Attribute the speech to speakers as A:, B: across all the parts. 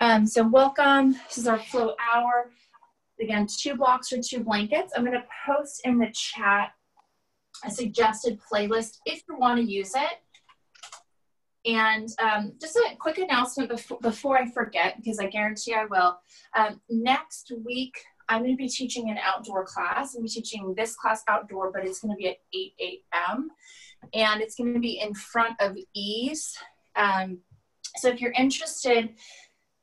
A: So welcome. This is our flow hour. Again, 2 blocks or 2 blankets. I'm going to post in the chat a suggested playlist if you want to use it. And just a quick announcement before I forget, because I guarantee I will. Next week, I'm going to be teaching an outdoor class. I'm going to be teaching this class outdoor, but it's going to be at 8 a.m. And it's going to be in front of Ease. So if you're interested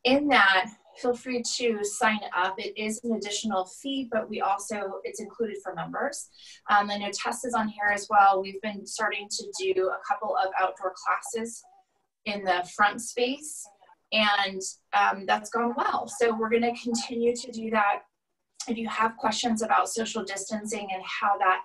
A: in that, feel free to sign up. It is an additional fee, but it's included for members. I know Tess is on here as well. We've been starting to do a couple of outdoor classes in the front space, and that's gone well. So we're going to continue to do that. If you have questions about social distancing and how that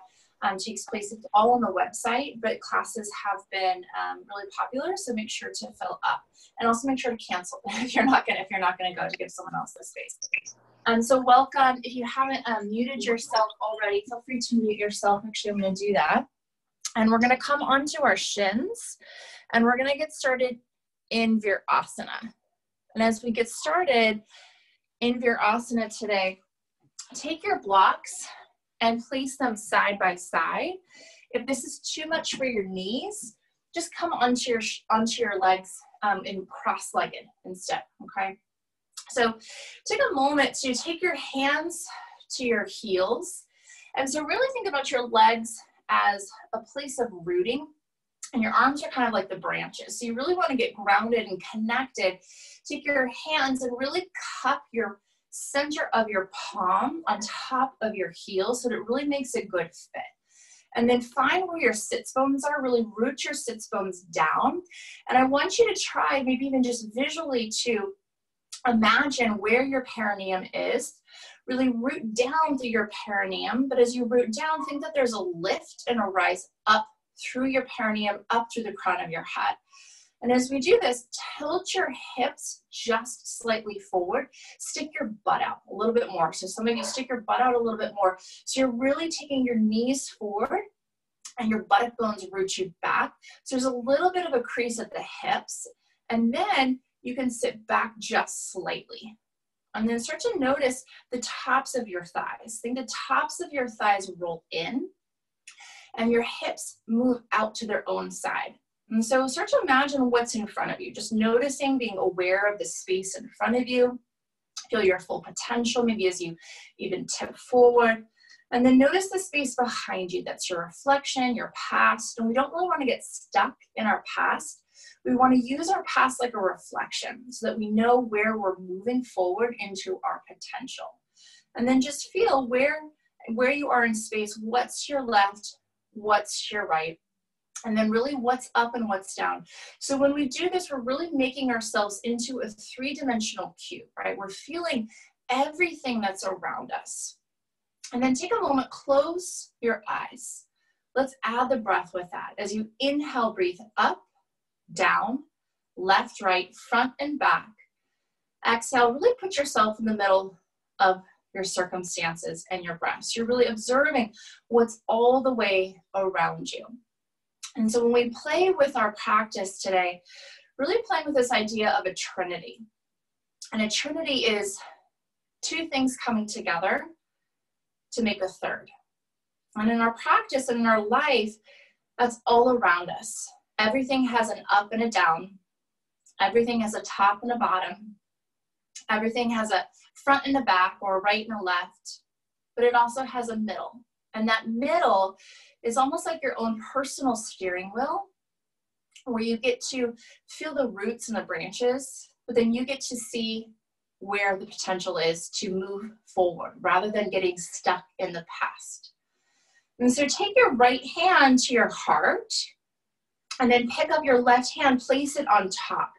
A: takes place, it's all on the website, but classes have been really popular, so make sure to fill up. And also make sure to cancel if you're not gonna go, to give someone else the space. So welcome. If you haven't muted yourself already, feel free to mute yourself. Actually, I'm gonna do that. And we're gonna come onto our shins, and we're gonna get started in Virasana. And as we get started in Virasana today, take your blocks and place them side by side. If this is too much for your knees, just come onto your legs in cross-legged instead, okay? So take a moment to take your hands to your heels. And so really think about your legs as a place of rooting, and your arms are kind of like the branches. So you really want to get grounded and connected. Take your hands and really cup your center of your palm on top of your heel so that it really makes a good fit. And then find where your sits bones are, really root your sits bones down. And I want you to try, maybe even just visually, to imagine where your perineum is. Really root down through your perineum, but as you root down, think that there's a lift and a rise up through your perineum, up through the crown of your head. And as we do this, tilt your hips just slightly forward. Stick your butt out a little bit more. So some of you stick your butt out a little bit more. So you're really taking your knees forward and your buttock bones root you back. So there's a little bit of a crease at the hips. And then you can sit back just slightly. And then start to notice the tops of your thighs. Think the tops of your thighs roll in and your hips move out to their own side. And so start to imagine what's in front of you, just noticing, being aware of the space in front of you. Feel your full potential, maybe as you even tip forward. And then notice the space behind you. That's your reflection, your past. And we don't really want to get stuck in our past. We want to use our past like a reflection so that we know where we're moving forward into our potential. And then just feel where you are in space. What's your left? What's your right? And then really what's up and what's down. So when we do this, we're really making ourselves into a 3-dimensional cube, right? We're feeling everything that's around us. And then take a moment, close your eyes. Let's add the breath with that. As you inhale, breathe up, down, left, right, front, and back. Exhale, really put yourself in the middle of your circumstances and your breath. So you're really observing what's all the way around you. And so when we play with our practice today, really playing with this idea of a trinity. And a trinity is 2 things coming together to make a third. And in our practice and in our life, that's all around us. Everything has an up and a down. Everything has a top and a bottom. Everything has a front and a back, or a right and a left. But it also has a middle. And that middle is almost like your own personal steering wheel, where you get to feel the roots and the branches, but then you get to see where the potential is to move forward rather than getting stuck in the past. And so take your right hand to your heart and then pick up your left hand, place it on top.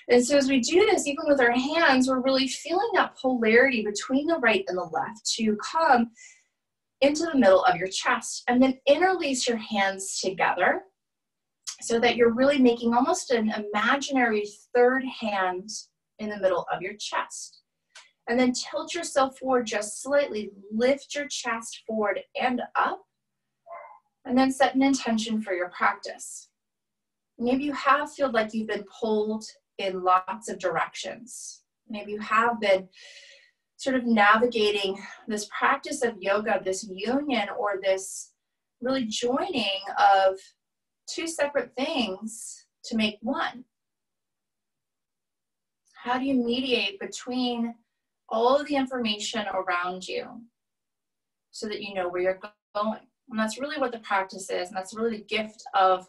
A: And so as we do this, even with our hands, we're really feeling that polarity between the right and the left to come into the middle of your chest, and then interlace your hands together so that you're really making almost an imaginary third hand in the middle of your chest. And then tilt yourself forward just slightly, lift your chest forward and up, and then set an intention for your practice. Maybe you have felt like you've been pulled in lots of directions. Maybe you have been sort of navigating this practice of yoga, this union or this really joining of two separate things to make one. How do you mediate between all of the information around you so that you know where you're going? And that's really what the practice is, and that's really the gift of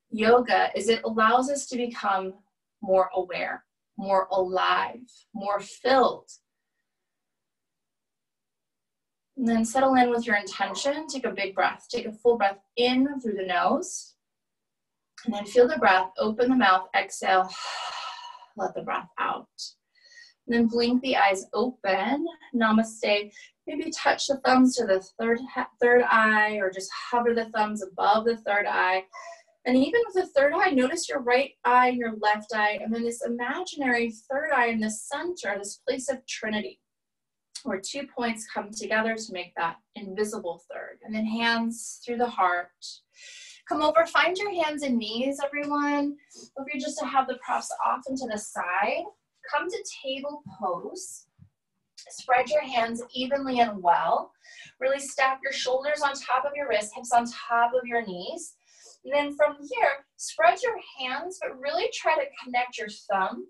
A: yoga, is it allows us to become more aware, more alive, more filled. And then settle in with your intention. Take a big breath. Take a full breath in through the nose. And then feel the breath. Open the mouth. Exhale. Let the breath out. And then blink the eyes open. Namaste. Maybe touch the thumbs to the third eye, or just hover the thumbs above the third eye. And even with the third eye, notice your right eye and your left eye, and then this imaginary third eye in the center, this place of Trinity, where 2 points come together to make that invisible third. And then hands through the heart. Come over, find your hands and knees, everyone. If you're just to have the props off and to the side, come to table pose. Spread your hands evenly and well. Really stack your shoulders on top of your wrists, hips on top of your knees. And then from here, spread your hands, but really try to connect your thumb,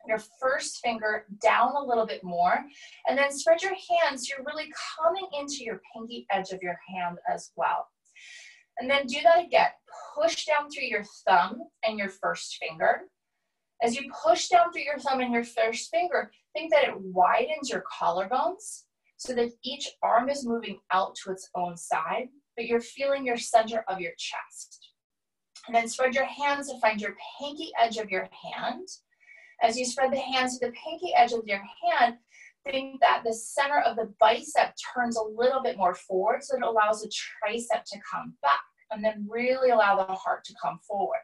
A: your first finger down a little bit more, and then spread your hands. You're really coming into your pinky edge of your hand as well. And then do that again. Push down through your thumb and your first finger. As you push down through your thumb and your first finger, think that it widens your collarbones so that each arm is moving out to its own side, but you're feeling your center of your chest. And then spread your hands to find your pinky edge of your hand. As you spread the hands to the pinky edge of your hand, think that the center of the bicep turns a little bit more forward so it allows the tricep to come back, and then really allow the heart to come forward.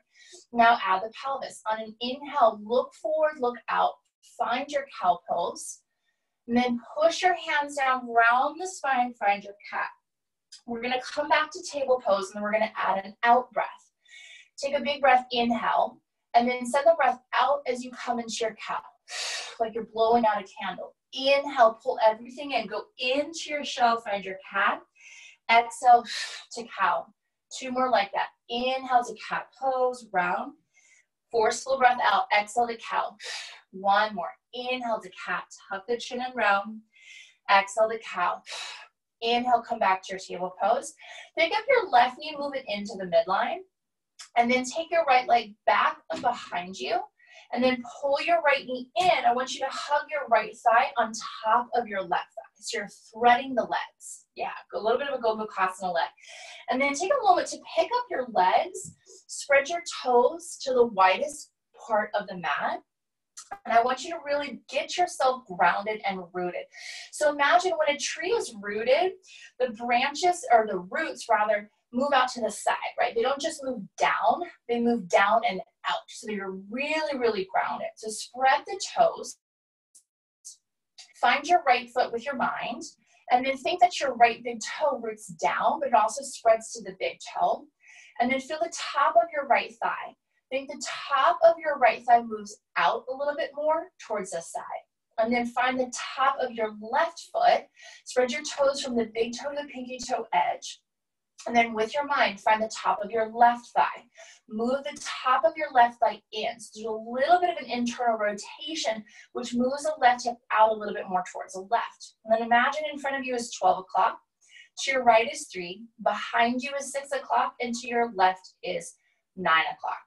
A: Now add the pelvis. On an inhale, look forward, look out, find your cow pose, and then push your hands down, round the spine, find your cat. We're gonna come back to table pose, and then we're gonna add an out breath. Take a big breath, inhale, and then send the breath out as you come into your cow, like you're blowing out a candle. Inhale, pull everything in, go into your shell, find your cat. Exhale to cow. 2 more like that. Inhale to cat pose, round. Forceful breath out, exhale to cow. 1 more. Inhale to cat, tuck the chin and round. Exhale to cow. Inhale, come back to your table pose. Pick up your left knee, move it into the midline. And then take your right leg back and behind you. And then pull your right knee in. I want you to hug your right thigh on top of your left thigh. So you're threading the legs. Yeah, a little bit of a Sukhasan leg. And then take a moment to pick up your legs. Spread your toes to the widest part of the mat. And I want you to really get yourself grounded and rooted. So imagine when a tree is rooted, the branches, or the roots rather, move out to the side, right? They don't just move down, they move down and out. So you're really, really grounded. So spread the toes. Find your right foot with your mind. And then think that your right big toe roots down, but it also spreads to the big toe. And then feel the top of your right thigh. Think the top of your right thigh moves out a little bit more towards the side. And then find the top of your left foot. Spread your toes from the big toe to the pinky toe edge. And then with your mind, find the top of your left thigh. Move the top of your left thigh in. So there's a little bit of an internal rotation, which moves the left hip out a little bit more towards the left. And then imagine in front of you is 12 o'clock. To your right is 3. Behind you is 6 o'clock. And to your left is 9 o'clock.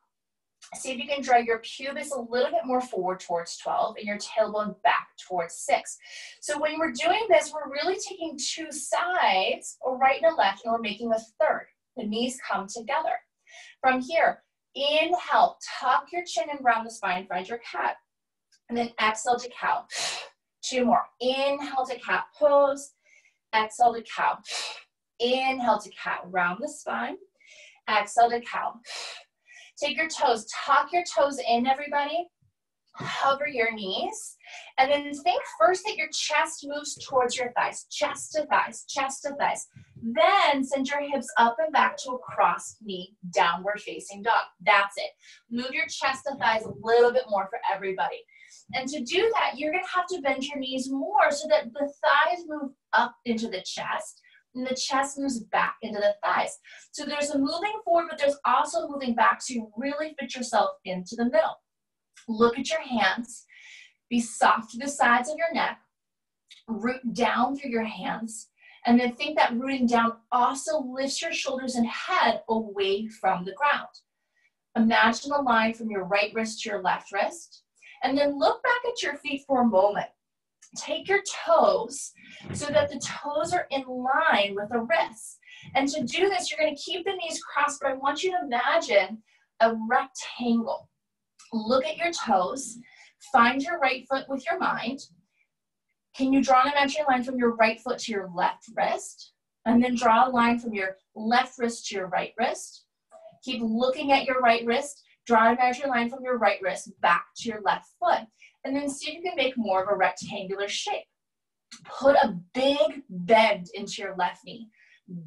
A: See if you can draw your pubis a little bit more forward towards 12 and your tailbone back towards 6. So when we're doing this, we're really taking 2 sides, or right and a left, and we're making a third. The knees come together. From here, inhale, tuck your chin and round the spine, find your cat. And then exhale to cow. 2 more. Inhale to cat pose. Exhale to cow. Inhale to cat, round the spine. Exhale to cow. Take your toes, tuck your toes in, everybody. Hover your knees, and then think first that your chest moves towards your thighs, chest to thighs, chest to thighs. Then send your hips up and back to a cross knee, downward facing dog. That's it. Move your chest to thighs a little bit more for everybody. And to do that, you're gonna have to bend your knees more so that the thighs move up into the chest, and the chest moves back into the thighs. So there's a moving forward, but there's also moving back, so you really fit yourself into the middle. Look at your hands. Be soft to the sides of your neck. Root down through your hands. And then think that rooting down also lifts your shoulders and head away from the ground. Imagine a line from your right wrist to your left wrist. And then look back at your feet for a moment. Take your toes so that the toes are in line with the wrists. And to do this, you're going to keep the knees crossed, but I want you to imagine a rectangle. Look at your toes. Find your right foot with your mind. Can you draw an imaginary line from your right foot to your left wrist? And then draw a line from your left wrist to your right wrist. Keep looking at your right wrist. Draw an imaginary line from your right wrist back to your left foot. And then see if you can make more of a rectangular shape. Put a big bend into your left knee.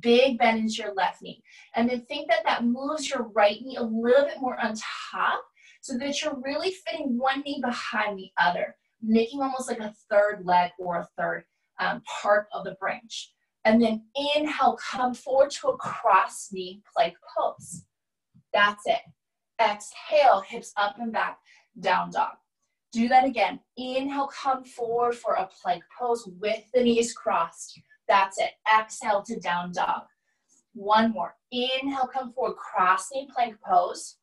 A: Big bend into your left knee. And then think that that moves your right knee a little bit more on top, so that you're really fitting one knee behind the other, making almost like a third leg or a third part of the branch. And then inhale, come forward to a cross knee plank pose. That's it. Exhale, hips up and back, down dog. Do that again. Inhale, come forward for a plank pose with the knees crossed. That's it. Exhale to down dog. One more. Inhale, come forward, cross knee plank pose.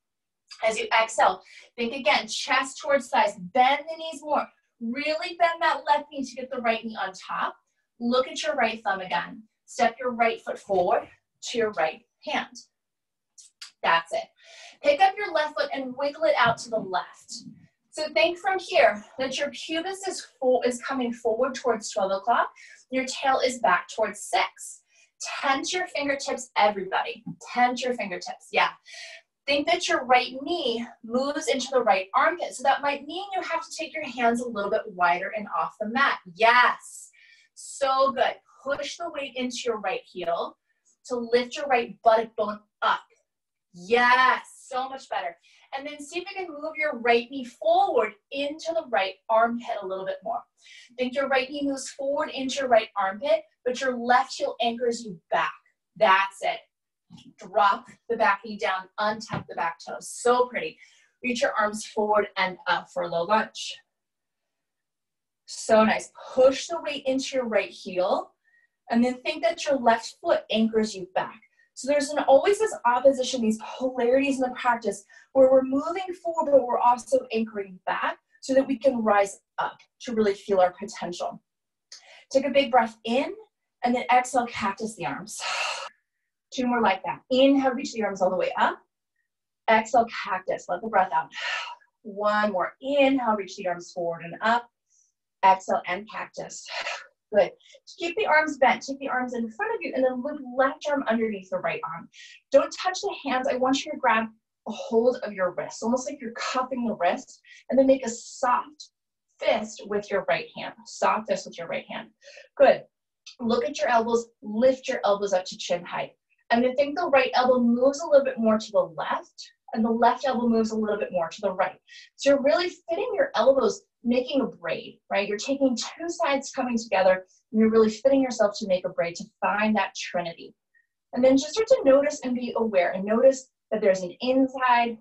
A: As you exhale, think again, chest towards thighs, bend the knees more. Really bend that left knee to get the right knee on top. Look at your right thumb again. Step your right foot forward to your right hand. That's it. Pick up your left foot and wiggle it out to the left. So think from here that your pubis is coming forward towards 12 o'clock. Your tail is back towards 6. Tense your fingertips, everybody. Tense your fingertips, yeah. Think that your right knee moves into the right armpit. So that might mean you have to take your hands a little bit wider and off the mat. Yes, so good. Push the weight into your right heel to lift your right buttock bone up. Yes, so much better. And then see if you can move your right knee forward into the right armpit a little bit more. Think your right knee moves forward into your right armpit, but your left heel anchors you back. That's it. Drop the back knee down, untuck the back toes. So pretty. Reach your arms forward and up for a low lunge. So nice. Push the weight into your right heel, and then think that your left foot anchors you back. So there's always this opposition, these polarities in the practice where we're moving forward, but we're also anchoring back so that we can rise up to really feel our potential. Take a big breath in, and then exhale, cactus the arms. 2 more like that. Inhale, reach the arms all the way up. Exhale, cactus. Let the breath out. 1 more. Inhale, reach the arms forward and up. Exhale, and cactus. Good. Keep the arms bent. Take the arms in front of you, and then loop left arm underneath the right arm. Don't touch the hands. I want you to grab a hold of your wrist, almost like you're cupping the wrist, and then make a soft fist with your right hand. Soft fist with your right hand. Good. Look at your elbows. Lift your elbows up to chin height. And then think the right elbow moves a little bit more to the left, and the left elbow moves a little bit more to the right. So you're really fitting your elbows, making a braid, right? You're taking 2 sides coming together, and you're really fitting yourself to make a braid, to find that trinity. And then just start to notice and be aware, and notice that there's an inside,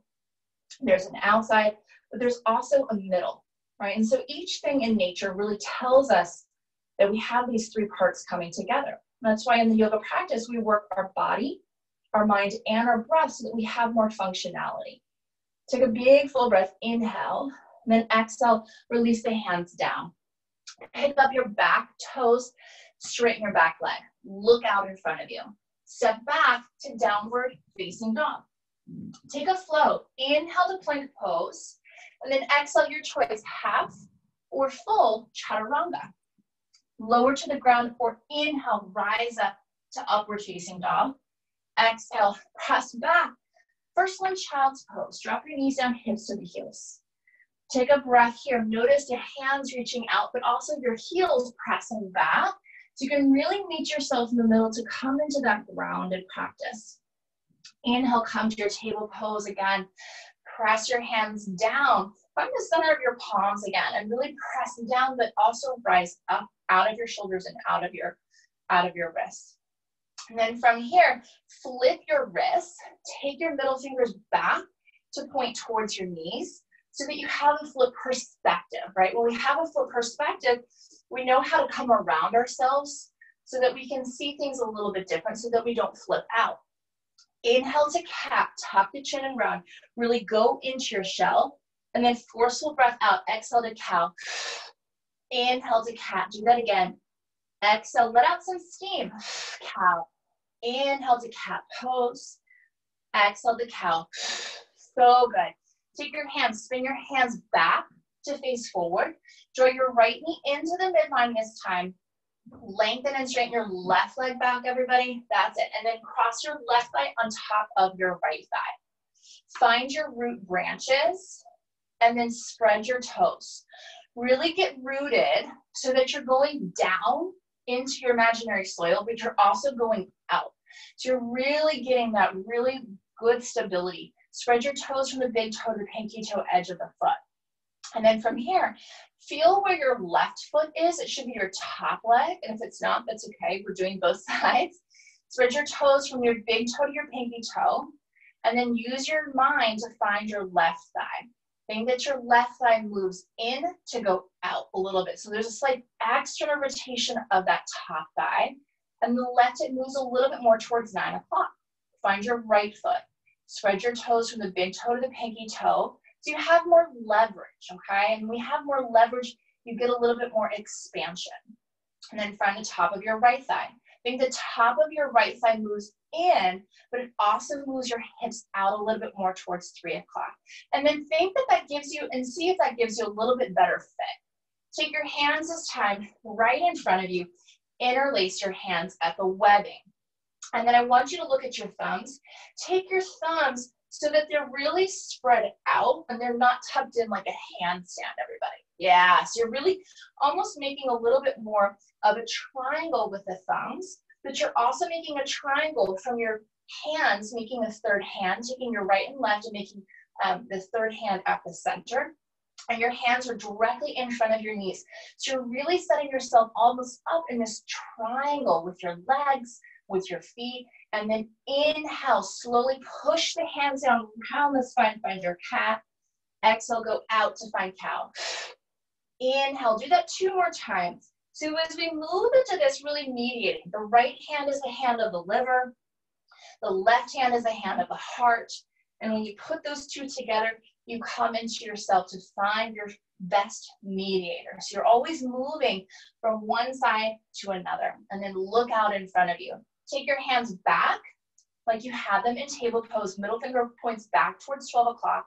A: there's an outside, but there's also a middle, right? And so each thing in nature really tells us that we have these 3 parts coming together. That's why in the yoga practice, we work our body, our mind, and our breath so that we have more functionality. Take a big full breath, inhale, and then exhale, release the hands down. Pick up your back toes, straighten your back leg. Look out in front of you. Step back to downward facing dog. Take a float. Inhale to plank pose, and then exhale your choice, half or full chaturanga. Lower to the ground or inhale, rise up to upward facing dog. Exhale, press back. First one, child's pose. Drop your knees down, hips to the heels. Take a breath here. Notice your hands reaching out, but also your heels pressing back. So you can really meet yourself in the middle to come into that grounded practice. Inhale, come to your table pose again. Press your hands down. Find the center of your palms again and really press down, but also rise up out of your shoulders and out of your wrists. And then from here, flip your wrists. Take your middle fingers back to point towards your knees so that you have a flip perspective, right? When we have a flip perspective, we know how to come around ourselves so that we can see things a little bit different so that we don't flip out. Inhale to cat, tuck the chin and round. Really go into your shell. And then forceful breath out. Exhale to cow. Inhale to cat. Do that again. Exhale. Let out some steam. Cow. Inhale to cat pose. Exhale to cow. So good. Take your hands. Spin your hands back to face forward. Draw your right knee into the midline this time. Lengthen and straighten your left leg back, everybody. That's it. And then cross your left thigh on top of your right thigh. Find your root branches and then spread your toes. Really get rooted so that you're going down into your imaginary soil, but you're also going out. So you're really getting that really good stability. Spread your toes from the big toe to the pinky toe edge of the foot. And then from here, feel where your left foot is. It should be your top leg. And if it's not, that's okay. We're doing both sides. Spread your toes from your big toe to your pinky toe. And then use your mind to find your left thigh. Think that your left thigh moves in to go out a little bit. So there's a slight external rotation of that top thigh. And the left hip moves a little bit more towards 9 o'clock. Find your right foot. Spread your toes from the big toe to the pinky toe. So you have more leverage, okay? And when we have more leverage, you get a little bit more expansion. And then find the top of your right thigh. Think the top of your right thigh moves in, but it also moves your hips out a little bit more towards 3 o'clock. And then think that that gives you, and see if that gives you a little bit better fit. Take your hands this time right in front of you. Interlace your hands at the webbing. And then I want you to look at your thumbs. Take your thumbs so that they're really spread out and they're not tucked in like a handstand, everybody. Yeah, so you're really almost making a little bit more of a triangle with the thumbs, but you're also making a triangle from your hands, making a third hand, taking your right and left and making the third hand at the center. And your hands are directly in front of your knees. So you're really setting yourself almost up in this triangle with your legs, with your feet, and then inhale, slowly push the hands down, round the spine, find your cat. Exhale, go out to find cow. Inhale, do that 2 more times. So as we move into this really mediating, the right hand is the hand of the liver, the left hand is the hand of the heart, and when you put those two together, you come into yourself to find your best mediator. So you're always moving from one side to another, and then look out in front of you. Take your hands back like you have them in table pose. Middle finger points back towards 12 o'clock.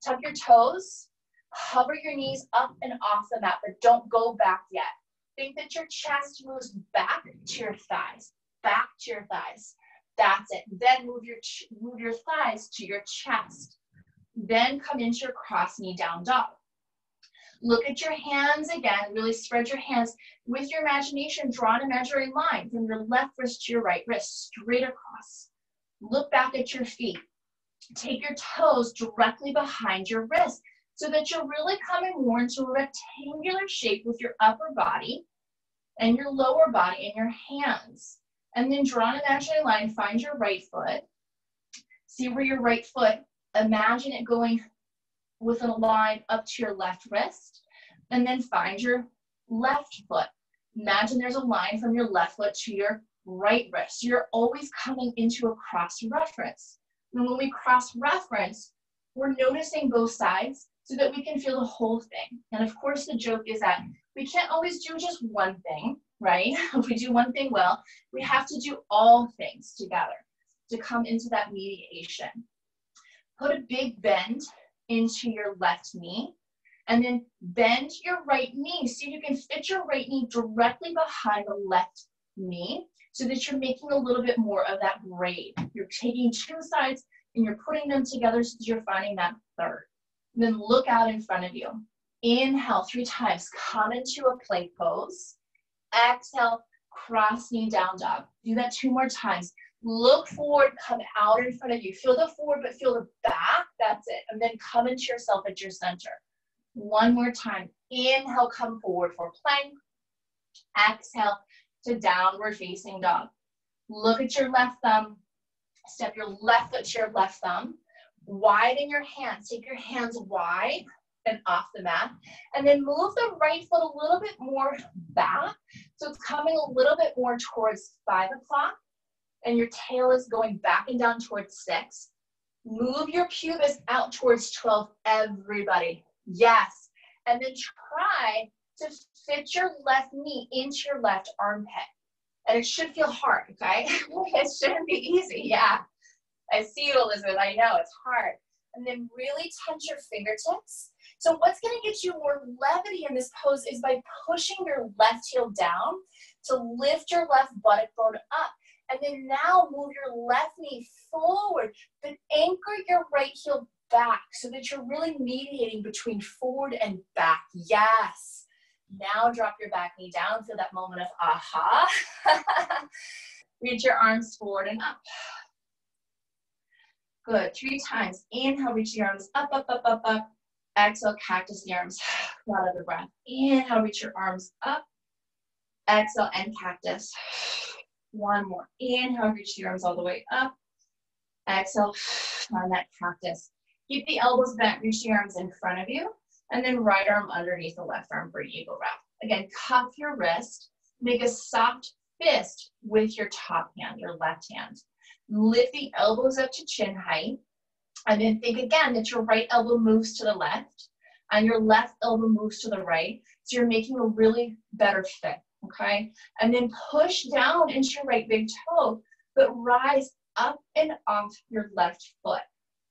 A: Tuck your toes. Hover your knees up and off the mat, but don't go back yet. Think that your chest moves back to your thighs. Back to your thighs. That's it. Then move your thighs to your chest. Then come into your cross knee down dog. Look at your hands again. Really spread your hands. With your imagination, draw an imaginary line from your left wrist to your right wrist, straight across. Look back at your feet. Take your toes directly behind your wrist so that you're really coming more into a rectangular shape with your upper body and your lower body and your hands. And then draw an imaginary line. Find your right foot. See where your right foot, imagine it going with a line up to your left wrist, and then find your left foot. Imagine there's a line from your left foot to your right wrist. So you're always coming into a cross reference. And when we cross reference, we're noticing both sides so that we can feel the whole thing. And of course, the joke is that we can't always do just one thing, right? If we do one thing well, we have to do all things together to come into that mediation. Put a big bend into your left knee, and then bend your right knee so you can fit your right knee directly behind the left knee so that you're making a little bit more of that braid. You're taking 2 sides and you're putting them together so that you're finding that third. And then look out in front of you. Inhale 3 times, come into a plank pose. Exhale, cross knee down dog. Do that 2 more times. Look forward, come out in front of you. Feel the forward, but feel the back. That's it. And then come into yourself at your center. 1 more time. Inhale, come forward for plank. Exhale to downward facing dog. Look at your left thumb. Step your left foot to your left thumb. Widen your hands. Take your hands wide and off the mat. And then move the right foot a little bit more back. So it's coming a little bit more towards 5 o'clock. And your tail is going back and down towards 6. Move your pubis out towards 12, everybody. Yes. And then try to fit your left knee into your left armpit. And it should feel hard, okay? It shouldn't be easy, yeah. I see you, Elizabeth, I know, it's hard. And then really touch your fingertips. So what's gonna get you more levity in this pose is by pushing your left heel down to lift your left buttock bone up. And then now move your left knee forward, but anchor your right heel back so that you're really mediating between forward and back. Yes. Now drop your back knee down. Feel that moment of aha. Reach your arms forward and up. Good. 3 times. Inhale, reach the arms up, up, up, up, up. Exhale, cactus the arms. Out of the breath. Inhale, reach your arms up. Exhale, and cactus. 1 more. Inhale, reach the arms all the way up. Exhale, on that cactus. Keep the elbows bent, reach the arms in front of you. And then right arm underneath the left arm for eagle wrap. Again, cuff your wrist. Make a soft fist with your top hand, your left hand. Lift the elbows up to chin height. And then think again that your right elbow moves to the left and your left elbow moves to the right. So you're making a really better fit, okay? And then push down into your right big toe, but rise up and off your left foot.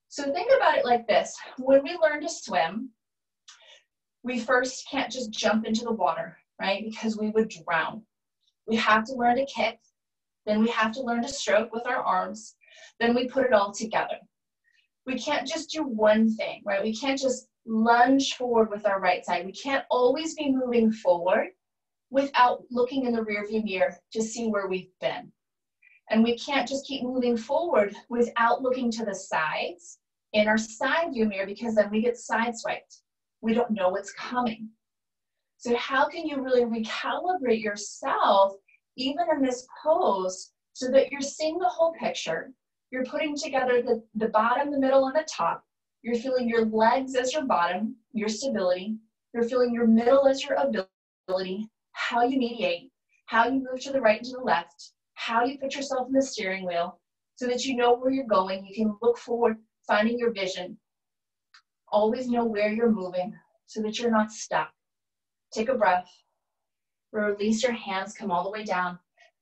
A: So think about it like this. When we learn to swim, we first can't just jump into the water, right? Because we would drown. We have to learn to kick. Then we have to learn to stroke with our arms. Then we put it all together. We can't just do one thing, right? We can't just lunge forward with our right side. We can't always be moving forward without looking in the rearview mirror to see where we've been. And we can't just keep moving forward without looking to the sides in our side view mirror, because then we get sideswiped. We don't know what's coming. So how can you really recalibrate yourself even in this pose so that you're seeing the whole picture? You're putting together the bottom, the middle, and the top. You're feeling your legs as your bottom, your stability. You're feeling your middle as your ability, how you mediate, how you move to the right and to the left, how you put yourself in the steering wheel so that you know where you're going. You can look forward, finding your vision. Always know where you're moving so that you're not stuck. Take a breath. Release your hands, come all the way down.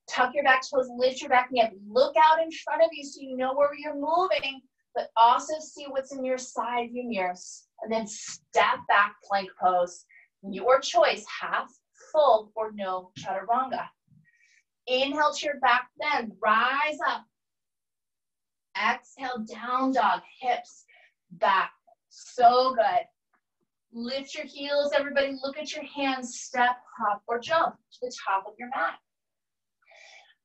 A: Tuck your back toes, lift your back knee up. Look out in front of you so you know where you're moving, but also see what's in your side view mirrors. And then step back, plank pose. Your choice, half, full, or no chaturanga. Inhale to your back bend, rise up. Exhale, down dog, hips back. So good. Lift your heels, everybody. Look at your hands, step, hop, or jump to the top of your mat.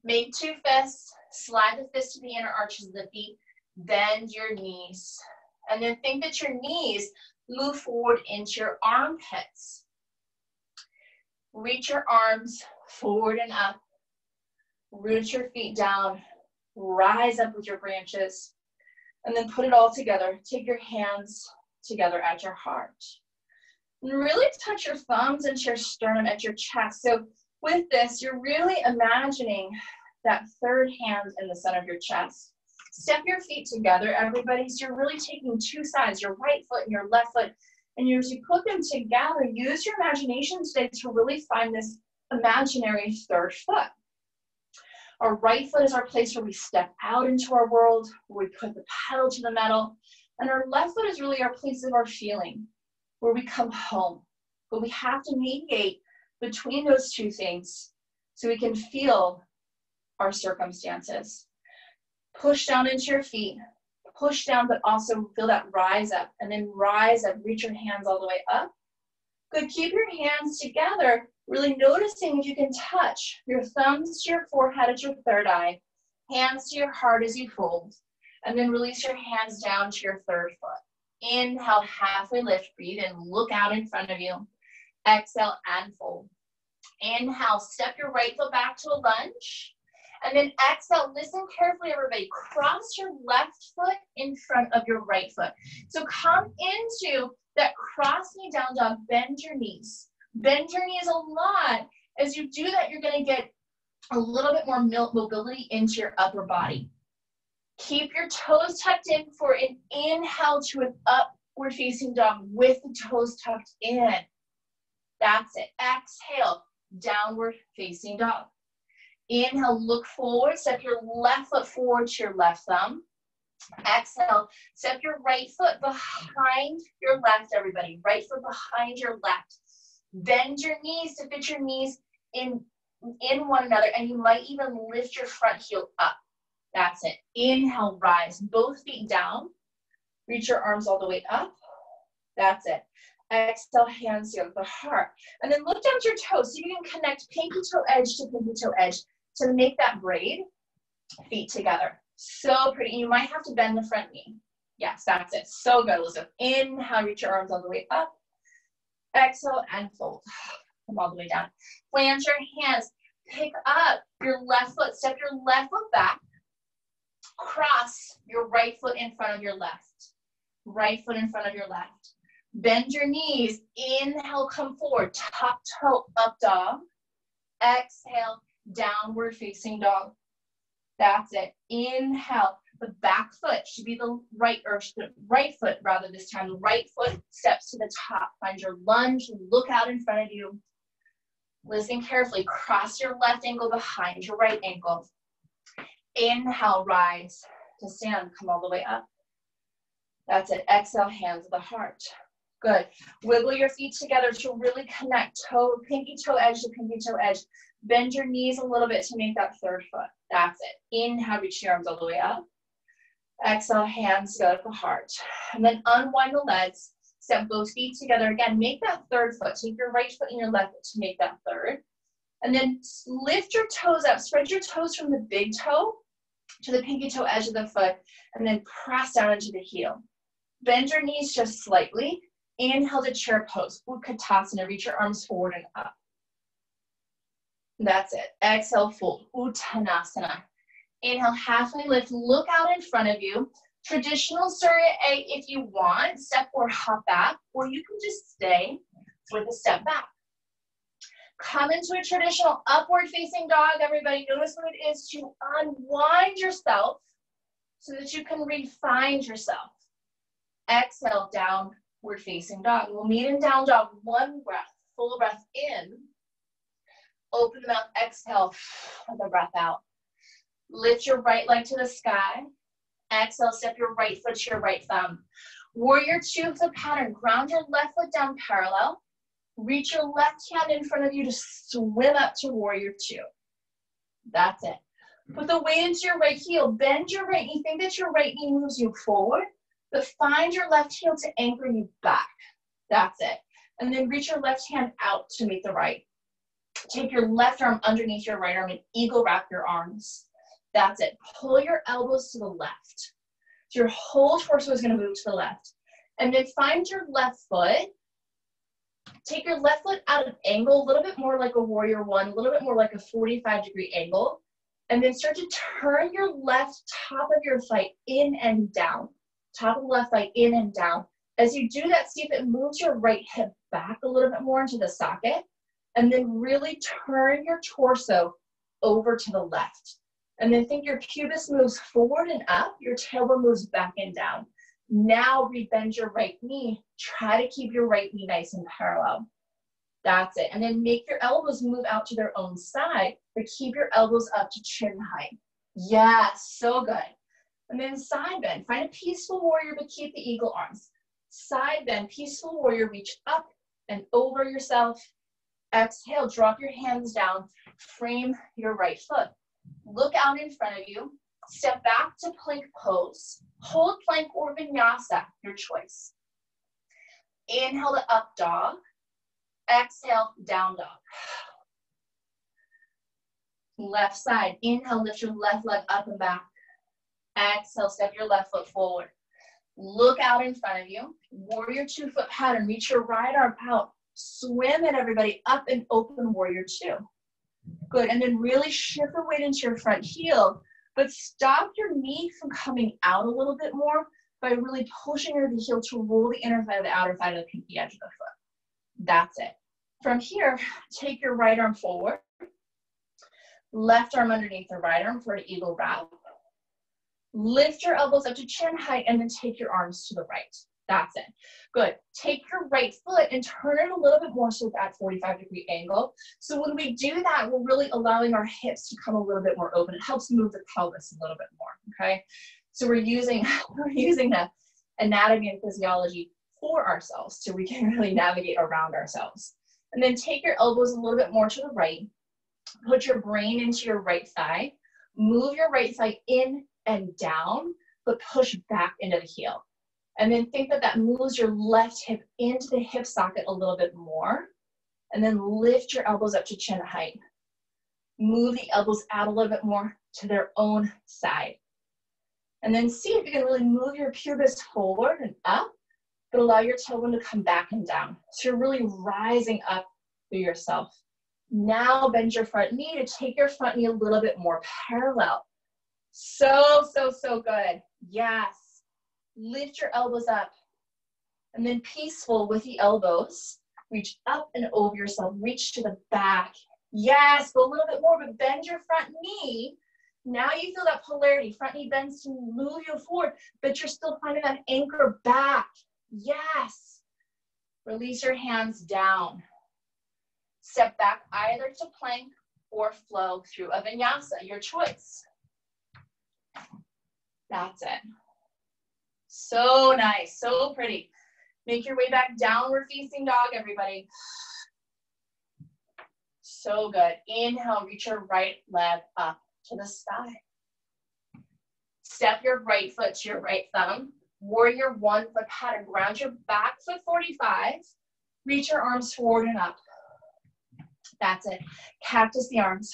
A: Make 2 fists, slide the fist to the inner arches of the feet, bend your knees. And then think that your knees move forward into your armpits. Reach your arms forward and up. Root your feet down. Rise up with your branches. And then put it all together. Take your hands together at your heart. And really touch your thumbs into your sternum at your chest. So with this, you're really imagining that third hand in the center of your chest. Step your feet together, everybody. So you're really taking 2 sides, your right foot and your left foot. And as you put them together, use your imagination today to really find this imaginary third foot. Our right foot is our place where we step out into our world, where we put the pedal to the metal. And our left foot is really our place of our feeling, where we come home. But we have to mediate between those 2 things so we can feel our circumstances. Push down into your feet. Push down, but also feel that rise up. And then rise up, reach your hands all the way up. Good, keep your hands together, really noticing if you can touch your thumbs to your forehead at your third eye, hands to your heart as you fold, and then release your hands down to your third foot. Inhale, halfway lift, breathe in, look out in front of you. Exhale and fold. Inhale, step your right foot back to a lunge. And then exhale, listen carefully, everybody. Cross your left foot in front of your right foot. So come into that cross knee down dog, bend your knees. Bend your knees a lot. As you do that, you're gonna get a little bit more mobility into your upper body. Keep your toes tucked in for an inhale to an upward facing dog with the toes tucked in. That's it. Exhale, downward facing dog. Inhale, look forward, step your left foot forward to your left thumb. Exhale, step your right foot behind your left, everybody. Right foot behind your left. Bend your knees to fit your knees in one another, and you might even lift your front heel up. That's it. Inhale, rise. Both feet down. Reach your arms all the way up. That's it. Exhale, hands to the heart. And then look down to your toes. So you can connect pinky toe edge to pinky toe edge to make that braid. Feet together. So pretty. You might have to bend the front knee. Yes, that's it. So good, Elizabeth. Inhale, reach your arms all the way up. Exhale and fold. Come all the way down. Plant your hands. Pick up your left foot. Step your left foot back. Cross your right foot in front of your left. Right foot in front of your left. Bend your knees. Inhale, come forward. Top toe up dog. Exhale, downward facing dog. That's it. Inhale. The back foot should be the right foot rather this time. The right foot steps to the top. Find your lunge. Look out in front of you. Listen carefully. Cross your left ankle behind your right ankle. Inhale, rise to stand. Come all the way up. That's it. Exhale, hands to the heart. Good. Wiggle your feet together to really connect pinky toe edge to pinky toe edge. Bend your knees a little bit to make that third foot. That's it. Inhale, reach your arms all the way up. Exhale, hands go to the heart. And then unwind the legs. Step both feet together. Again, make that third foot. Take your right foot and your left foot to make that third. And then lift your toes up. Spread your toes from the big toe to the pinky toe edge of the foot. And then press down into the heel. Bend your knees just slightly. Inhale to chair pose. Utkatasana. Reach your arms forward and up. That's it. Exhale, fold. Uttanasana. Inhale, halfway lift. Look out in front of you. Traditional Surya A if you want. Step or hop back. Or you can just stay with a step back. Come into a traditional upward facing dog. Everybody notice what it is to unwind yourself so that you can refine yourself. Exhale, downward facing dog. We'll meet in down dog. One breath. Full breath in. Open the mouth. Exhale. The breath out. Lift your right leg to the sky. Exhale, step your right foot to your right thumb. Warrior two foot pattern. Ground your left foot down parallel. Reach your left hand in front of you to swim up to warrior two. That's it. Put the weight into your right heel. Bend your right knee. Think that your right knee moves you forward, but find your left heel to anchor you back. That's it. And then reach your left hand out to meet the right. Take your left arm underneath your right arm and eagle wrap your arms. That's it. Pull your elbows to the left. So your whole torso is going to move to the left. And then find your left foot. Take your left foot out of angle, a little bit more like a warrior one, a little bit more like a 45-degree angle. And then start to turn your left top of your thigh in and down. Top of the left thigh in and down. As you do that, see if it moves your right hip back a little bit more into the socket. And then really turn your torso over to the left. And then think your pubis moves forward and up, your tailbone moves back and down. Now rebend your right knee. Try to keep your right knee nice and parallel. That's it. And then make your elbows move out to their own side, but keep your elbows up to chin height. Yes, so good. And then side bend. Find a peaceful warrior, but keep the eagle arms. Side bend, peaceful warrior, reach up and over yourself. Exhale, drop your hands down. Frame your right foot. Look out in front of you. Step back to plank pose. Hold plank or vinyasa, your choice. Inhale to up dog. Exhale, down dog. Left side. Inhale, lift your left leg up and back. Exhale, step your left foot forward. Look out in front of you. Warrior 2 foot pattern. Reach your right arm out. Swim it, everybody, up and open warrior 2. Good, and then really shift the weight into your front heel, but stop your knee from coming out a little bit more by really pushing under the heel to roll the inner thigh to the outer thigh to the pinky edge of the foot. That's it. From here, take your right arm forward. Left arm underneath the right arm for an eagle wrap. Lift your elbows up to chin height and then take your arms to the right. That's it. Good. Take your right foot and turn it a little bit more so that 45-degree angle. So when we do that, we're really allowing our hips to come a little bit more open. It helps move the pelvis a little bit more, okay? So we're using the anatomy and physiology for ourselves so we can really navigate around ourselves. And then take your elbows a little bit more to the right. Put your brain into your right thigh. Move your right thigh in and down, but push back into the heel. And then think that that moves your left hip into the hip socket a little bit more. And then lift your elbows up to chin height. Move the elbows out a little bit more to their own side. And then see if you can really move your pubis forward and up, but allow your tailbone to come back and down. So you're really rising up through yourself. Now bend your front knee to take your front knee a little bit more parallel. So good. Yes. Lift your elbows up. And then peaceful with the elbows. Reach up and over yourself. Reach to the back. Yes, go a little bit more, but bend your front knee. Now you feel that polarity. Front knee bends to move you forward, but you're still finding that anchor back. Yes. Release your hands down. Step back either to plank or flow through a vinyasa, your choice. That's it. So nice, so pretty. Make your way back, downward facing dog, everybody. So good. Inhale, reach your right leg up to the sky. Step your right foot to your right thumb. Warrior 1 foot pattern. Ground your back foot 45. Reach your arms forward and up. That's it. Cactus the arms.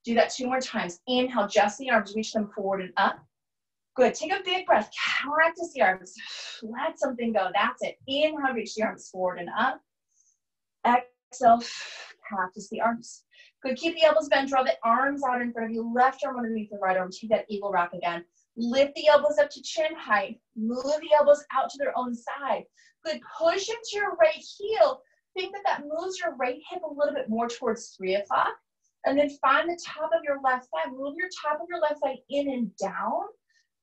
A: Do that 2 more times. Inhale, just the arms. Reach them forward and up. Good. Take a big breath. Cactus the arms. Let something go. That's it. Inhale, reach the arms forward and up. Exhale, cactus the arms. Good. Keep the elbows bent. Draw the arms out in front of you. Left arm underneath the right arm. Take that eagle wrap again. Lift the elbows up to chin height. Move the elbows out to their own side. Good. Push into your right heel. Think that that moves your right hip a little bit more towards 3 o'clock. And then find the top of your left thigh. Move your top of your left thigh in and down,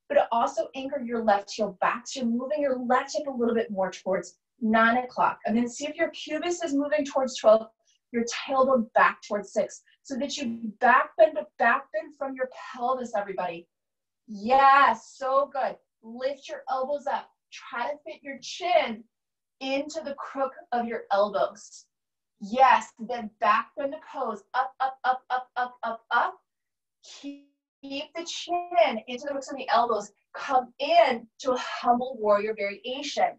A: but also anchor your left heel back. So you're moving your left hip a little bit more towards 9 o'clock. And then see if your pubis is moving towards 12, your tailbone back towards 6, so that you back bend from your pelvis, everybody. Yes, so good. Lift your elbows up. Try to fit your chin into the crook of your elbows. Yes, then back bend the pose. Up, up, up, up, up, up, up. Keep the chin into the crooks of the elbows. Come in to a humble warrior variation.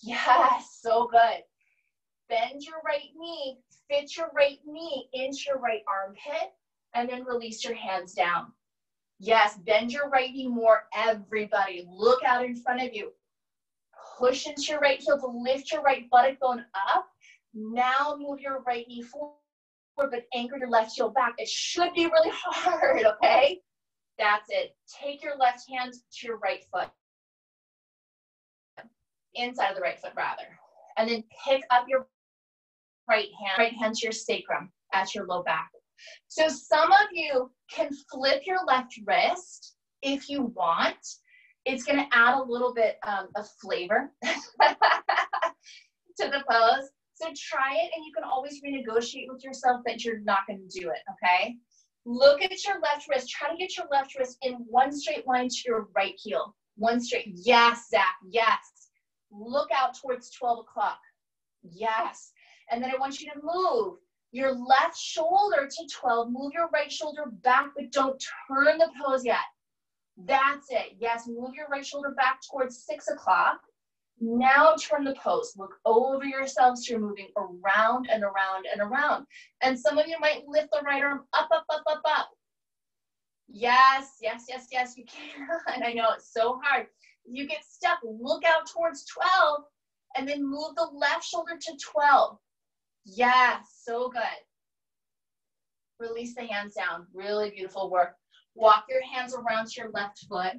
A: Yes, so good. Bend your right knee. Fit your right knee into your right armpit. And then release your hands down. Yes, bend your right knee more, everybody. Look out in front of you. Push into your right heel to lift your right buttock bone up. Now move your right knee forward, but anchor your left heel back. It should be really hard, okay? That's it. Take your left hand to your right foot. Inside of the right foot, rather. And then pick up your right hand to your sacrum at your low back. So some of you can flip your left wrist if you want. It's going to add a little bit of flavor to the pose. So try it, and you can always renegotiate with yourself that you're not going to do it, okay? Look at your left wrist. Try to get your left wrist in one straight line to your right heel. One straight. Yes, Zach, yes. Look out towards 12 o'clock. Yes. And then I want you to move Your left shoulder to 12. Move your right shoulder back, but don't turn the pose yet. That's it. Yes, move your right shoulder back towards 6 o'clock. Now turn the pose. Look over yourselves. So you're moving around and around and around. And some of you might lift the right arm up, up, up, up, up. Yes, yes, yes, yes, you can. And I know it's so hard. You get stuck. Look out towards 12 and then move the left shoulder to 12. Yes, so good. Release the hands down. Really beautiful work. Walk your hands around to your left foot.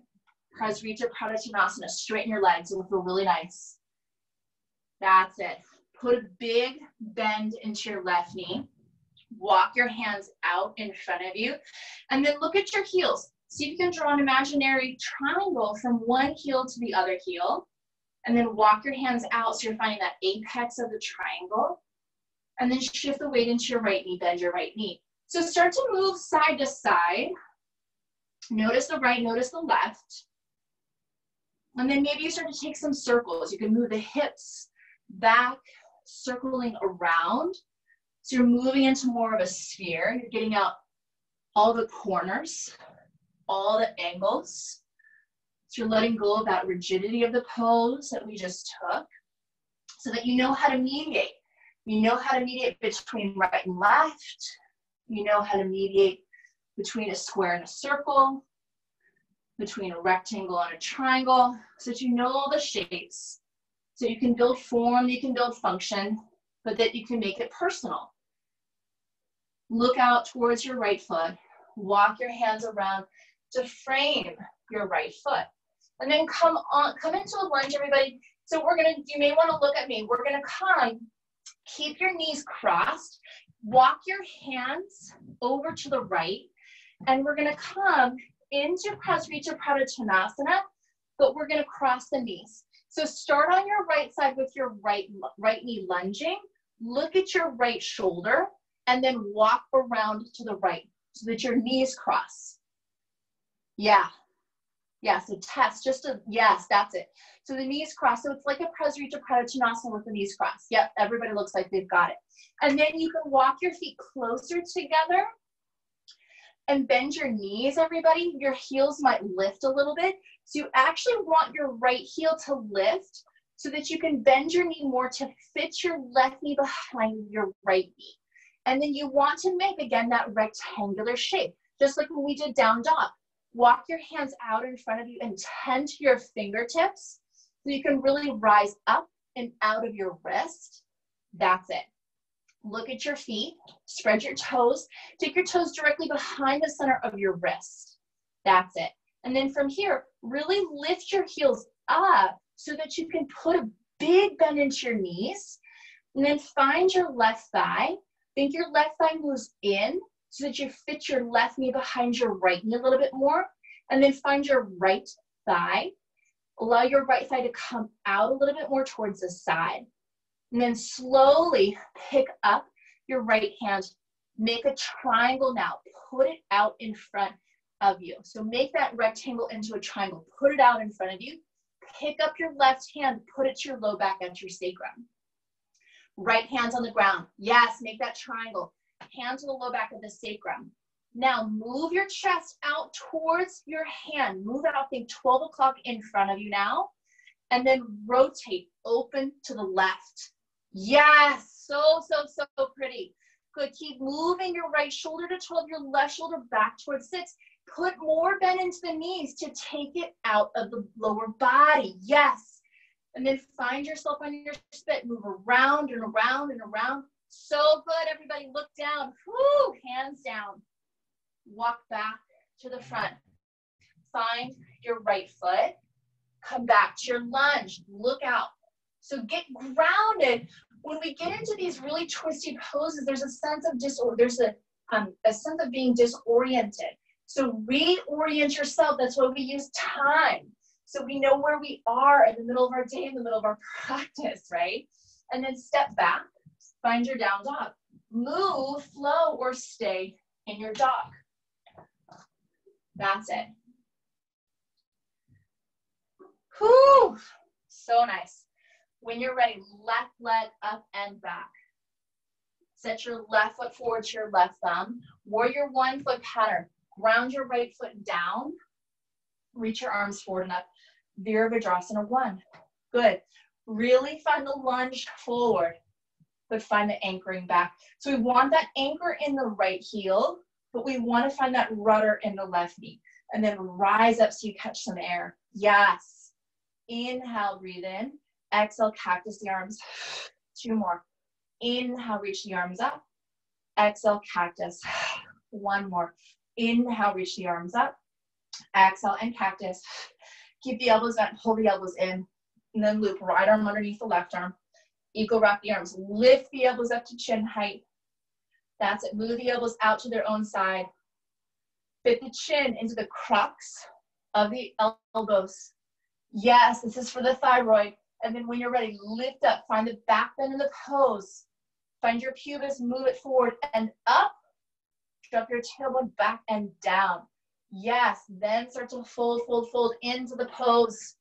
A: Prasarita Pradhanasana. Straighten your legs. It will feel really nice. That's it. Put a big bend into your left knee. Walk your hands out in front of you. And then look at your heels. See if you can draw an imaginary triangle from one heel to the other heel. And then walk your hands out so you're finding that apex of the triangle. And then shift the weight into your right knee, bend your right knee. So start to move side to side. Notice the right, notice the left. And then maybe you start to take some circles. You can move the hips back, circling around. So you're moving into more of a sphere. You're getting out all the corners, all the angles. So you're letting go of that rigidity of the pose that we just took so that you know how to mediate. You know how to mediate between right and left. You know how to mediate between a square and a circle, between a rectangle and a triangle, so that you know all the shapes. So you can build form, you can build function, but that you can make it personal. Look out towards your right foot. Walk your hands around to frame your right foot. And then come into a lunge, everybody. So you may want to look at me. We're gonna come, keep your knees crossed, walk your hands over to the right, and we're gonna come into Prasarita Pradhanasana, but we're gonna cross the knees. So start on your right side with your right knee lunging, look at your right shoulder, and then walk around to the right so that your knees cross. Yeah. Yeah, so test, yes, that's it. So the knees cross, so it's like a Prasarita Pradhanasana with the knees crossed. Yep, everybody looks like they've got it. And then you can walk your feet closer together and bend your knees, everybody. Your heels might lift a little bit. So you actually want your right heel to lift so that you can bend your knee more to fit your left knee behind your right knee. And then you want to make, again, that rectangular shape, just like when we did down dog. Walk your hands out in front of you and tend to your fingertips so you can really rise up and out of your wrist. That's it. Look at your feet, spread your toes, take your toes directly behind the center of your wrist. That's it. And then from here, really lift your heels up so that you can put a big bend into your knees. And then find your left thigh. Think your left thigh moves in so that you fit your left knee behind your right knee a little bit more. And then find your right thigh. Allow your right thigh to come out a little bit more towards the side. And then slowly pick up your right hand. Make a triangle now. Put it out in front of you. So make that rectangle into a triangle. Put it out in front of you. Pick up your left hand. Put it to your low back at your sacrum. Right hand's on the ground. Yes, make that triangle. Hand to the low back of the sacrum. Now move your chest out towards your hand. Move out, think 12 o'clock in front of you now. And then rotate, open to the left. Yes, so pretty. Good, keep moving your right shoulder to 12, your left shoulder back towards 6. Put more bend into the knees to take it out of the lower body. Yes. And then find yourself on your spit. Move around and around and around. So good, everybody. Look down. Whoo, hands down. Walk back to the front. Find your right foot. Come back to your lunge. Look out. So get grounded. When we get into these really twisty poses, there's a sense of a sense of being disoriented. So reorient yourself. That's why we use time. So we know where we are in the middle of our day, in the middle of our practice, right? And then step back, find your down dog. Move, flow, or stay in your dog. That's it. Whew, so nice. When you're ready, left leg up and back. Set your left foot forward to your left thumb. Warrior one foot pattern. Ground your right foot down. Reach your arms forward and up. Virabhadrasana 1. Good. Really find the lunge forward, but find the anchoring back. So we want that anchor in the right heel, but we want to find that rudder in the left knee. And then rise up so you catch some air. Yes. Inhale, breathe in. Exhale, cactus the arms. 2 more. Inhale, reach the arms up. Exhale, cactus. 1 more. Inhale, reach the arms up. Exhale and cactus. Keep the elbows bent, hold the elbows in. And then loop right arm underneath the left arm. Eagle wrap the arms. Lift the elbows up to chin height. That's it. Move the elbows out to their own side. Fit the chin into the crux of the elbows. Yes, this is for the thyroid. And then when you're ready, lift up. Find the back bend in the pose. Find your pubis, move it forward and up. Drop your tailbone back and down. Yes, then start to fold, fold, fold into the pose.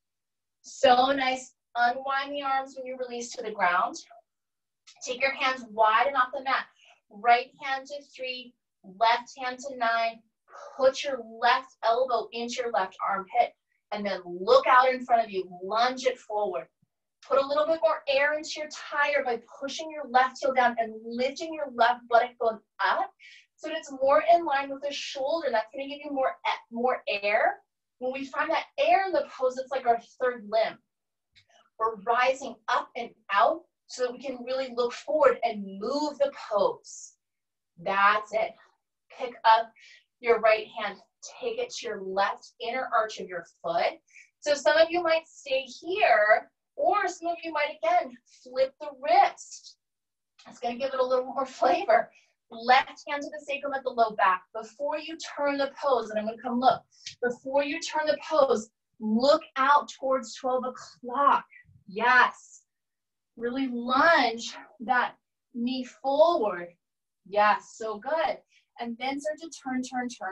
A: So nice. Unwind the arms when you release to the ground. Take your hands wide and off the mat. Right hand to 3, left hand to 9. Put your left elbow into your left armpit and then look out in front of you. Lunge it forward. Put a little bit more air into your tire by pushing your left heel down and lifting your left buttock bone up so that it's more in line with the shoulder. That's going to give you more air. When we find that air in the pose, it's like our third limb. We're rising up and out so that we can really look forward and move the pose. That's it. Pick up your right hand. Take it to your left inner arch of your foot. So some of you might stay here, or some of you might, again, flip the wrist. It's going to give it a little more flavor. Left hand to the sacrum at the low back. Before you turn the pose, and I'm going to come look. Before you turn the pose, look out towards 12 o'clock. Yes. Really lunge that knee forward. Yes, so good. And then start to turn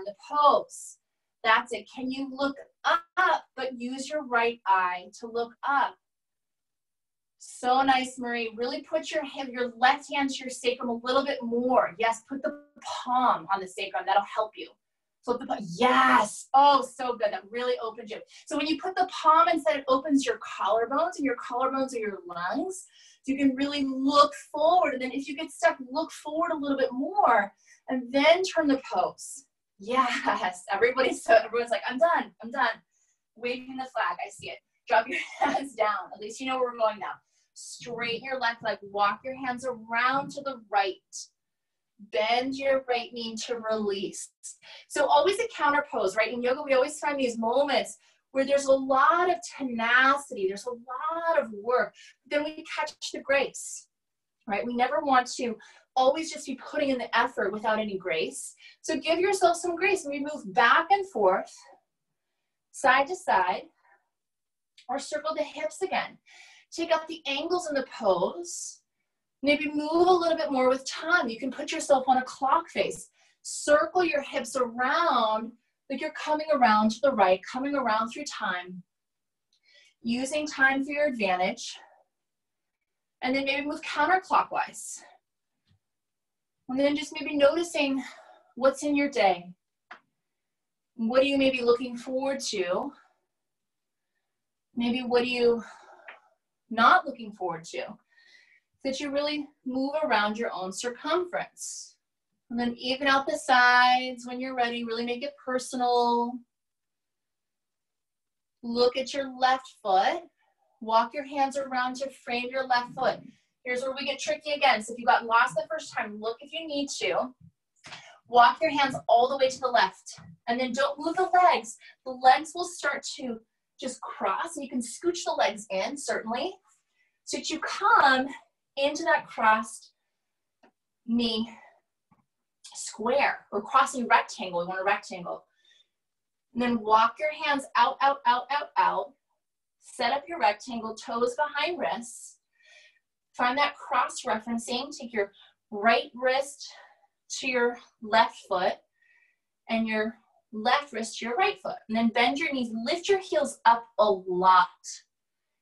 A: the pose. That's it. Can you look up, but use your right eye to look up? So nice, Marie. Really put your left hand to your sacrum a little bit more. Yes, put the palm on the sacrum. That'll help you. Flip the palm. Yes. Oh, so good. That really opens you. So when you put the palm inside, it opens your collarbones, and your collarbones are your lungs. So you can really look forward. And then if you get stuck, look forward a little bit more, and then turn the pose. Yes. Everyone's like, I'm done. I'm done. Waving the flag. I see it. Drop your hands down. At least you know where we're going now. Straighten your left leg. Walk your hands around to the right. Bend your right knee to release. So always a counter pose, right? In yoga, we always find these moments where there's a lot of tenacity. There's a lot of work. Then we catch the grace, right? We never want to always just be putting in the effort without any grace. So give yourself some grace. And we move back and forth, side to side, or circle the hips again. Take out the angles in the pose. Maybe move a little bit more with time. You can put yourself on a clock face. Circle your hips around like you're coming around to the right, coming around through time. Using time for your advantage. And then maybe move counterclockwise. And then just maybe noticing what's in your day. What are you maybe looking forward to? Maybe what are you not looking forward to? That you really move around your own circumference. And then even out the sides when you're ready. Really make it personal. Look at your left foot. Walk your hands around to frame your left foot. Here's where we get tricky again. So if you got lost the first time, look if you need to. Walk your hands all the way to the left. And then don't move the legs. The legs will start to just cross. And you can scooch the legs in, certainly. So that you come into that crossed knee square or crossing rectangle. We want a rectangle. And then walk your hands out, out, out, out, out. Set up your rectangle, toes behind wrists. Find that cross-referencing. Take your right wrist to your left foot and your left wrist to your right foot. And then bend your knees. Lift your heels up a lot.